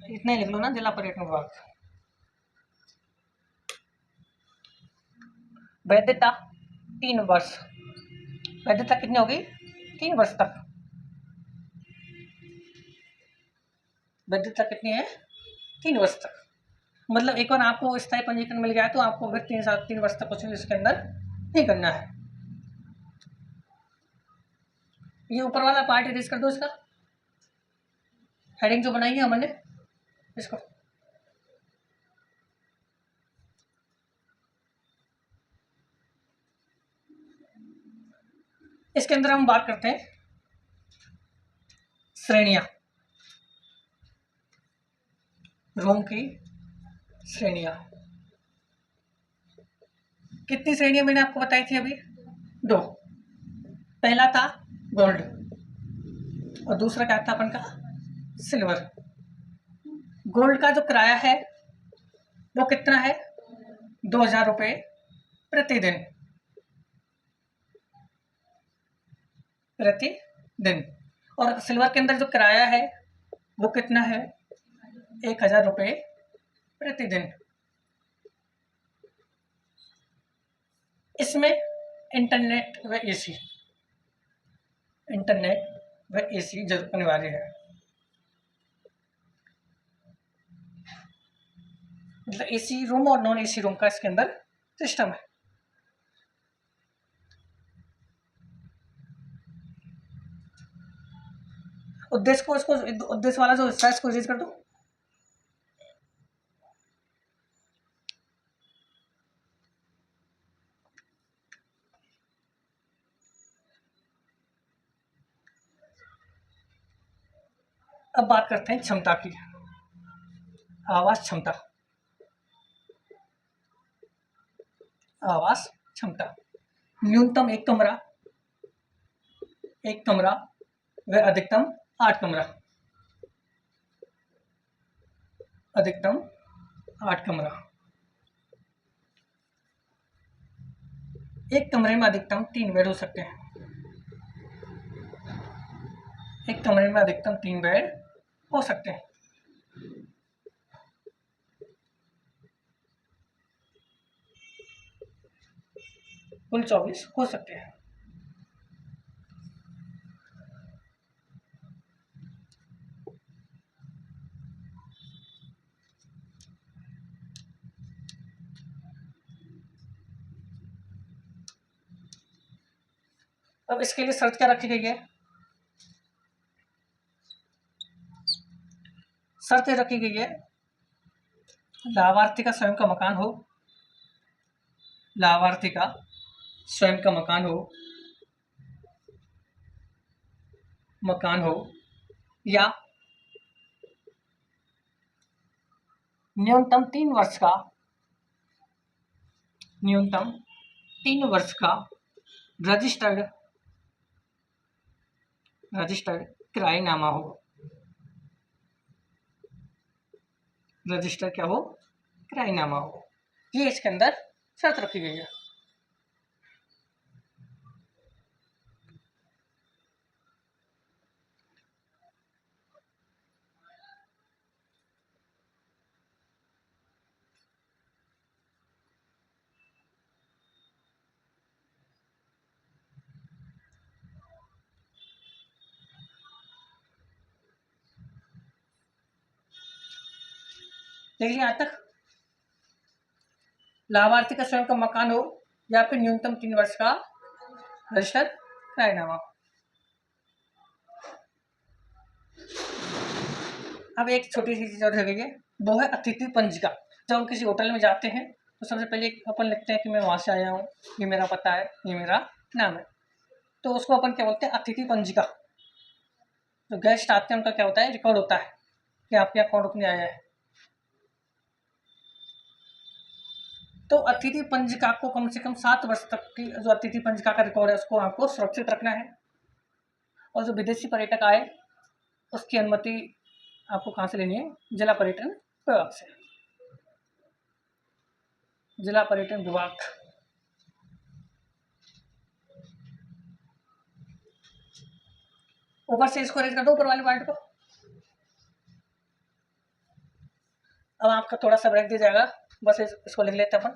इतना ही लिख लो ना, जिला पर्यटन विभाग। वैधता 3 वर्ष, वैधता कितनी होगी? 3 वर्ष तक। वैधता कितनी है? 3 वर्ष तक। मतलब एक बार आपको स्थायी पंजीकरण मिल गया है तो आपको फिर 3 वर्ष तक कुछ इसके अंदर नहीं करना है। ये ऊपर वाला पार्ट इरेज कर दो, इसका हेडिंग जो बनाई है हमने, इसको। इसके अंदर हम बात करते हैं श्रेणियां, रूम की श्रेणियां। कितनी श्रेणियां मैंने आपको बताई थी अभी? 2। पहला था गोल्ड और दूसरा क्या था अपन का? सिल्वर। गोल्ड का जो किराया है वो कितना है? 2000 रुपये प्रतिदिन, प्रतिदिन। और सिल्वर के अंदर जो किराया है वो कितना है? 1000 रुपये प्रतिदिन। इसमें इंटरनेट व एसी, इंटरनेट व एसी जरूर अनिवार्य है। मतलब एसी रूम और नॉन एसी रूम का इसके अंदर सिस्टम है। उद्देश्य को, इसको उद्देश्य वाला जो हिस्सा है इसको रीड कर दो। अब बात करते हैं क्षमता की। आवास क्षमता, आवास क्षमता। न्यूनतम 1 कमरा, 1 कमरा व अधिकतम 8 कमरा। अधिकतम 8 कमरा। एक कमरे में अधिकतम 3 बेड हो सकते हैं। एक कमरे में अधिकतम 3 बेड हो सकते हैं। कुल 24 हो सकते हैं। अब इसके लिए शर्त क्या रखी गई है? शर्त रखी गई है, लाभार्थी का स्वयं का मकान हो, लाभार्थी का स्वयं का मकान हो या न्यूनतम 3 वर्ष का रजिस्टर्ड किराएनामा हो। रजिस्टर क्या हो? किराएनामा हो। ये इसके अंदर शर्त रखी गई है। देखिए यहाँ तक, लाभार्थी का स्वयं का मकान हो या फिर न्यूनतम 3 वर्ष का रजिस्टर्ड किराएनामा। अब एक छोटी सी चीज और रह गई है, वो है अतिथि पंजिका। जब हम किसी होटल में जाते हैं तो सबसे पहले अपन लिखते हैं कि मैं वहाँ से आया हूँ, ये मेरा पता है, ये मेरा नाम है। तो उसको अपन क्या बोलते हैं? अतिथि पंजिका। जो गेस्ट आते हैं उनका क्या होता है? रिकॉर्ड होता है कि आपके यहाँ कौन रुकने आया है। तो अतिथि पंजिका को कम से कम 7 वर्ष तक की जो अतिथि पंजिका का रिकॉर्ड है उसको आपको सुरक्षित रखना है। और जो विदेशी पर्यटक आए उसकी अनुमति आपको कहाँ से लेनी है? जिला पर्यटन विभाग से। जिला पर्यटन विभाग। ऊपर से इसको रेज कर दो, ऊपर वाले पार्ट को। अब आपका थोड़ा सा ब्रेक दिया जाएगा, बस इसको लिख लेते हैं अपन।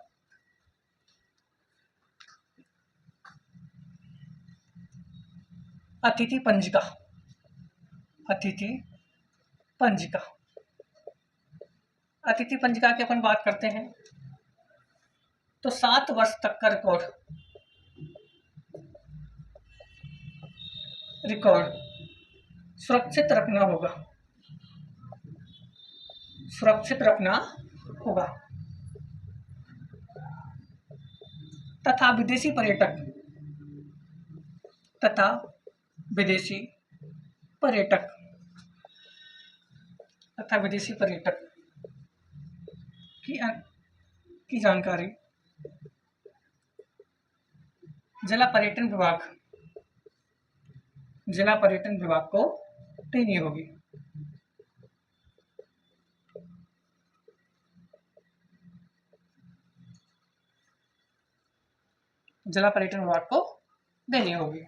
अतिथि पंजिका। अतिथि पंजिका। अतिथि पंजिका की अपन बात करते हैं तो 7 वर्ष तक का रिकॉर्ड सुरक्षित रखना होगा। सुरक्षित रखना होगा। तथा विदेशी पर्यटक तथा विदेशी पर्यटक तथा विदेशी पर्यटक की जानकारी जिला पर्यटन विभाग को देनी होगी। जिला पर्यटन विभाग को देनी होगी।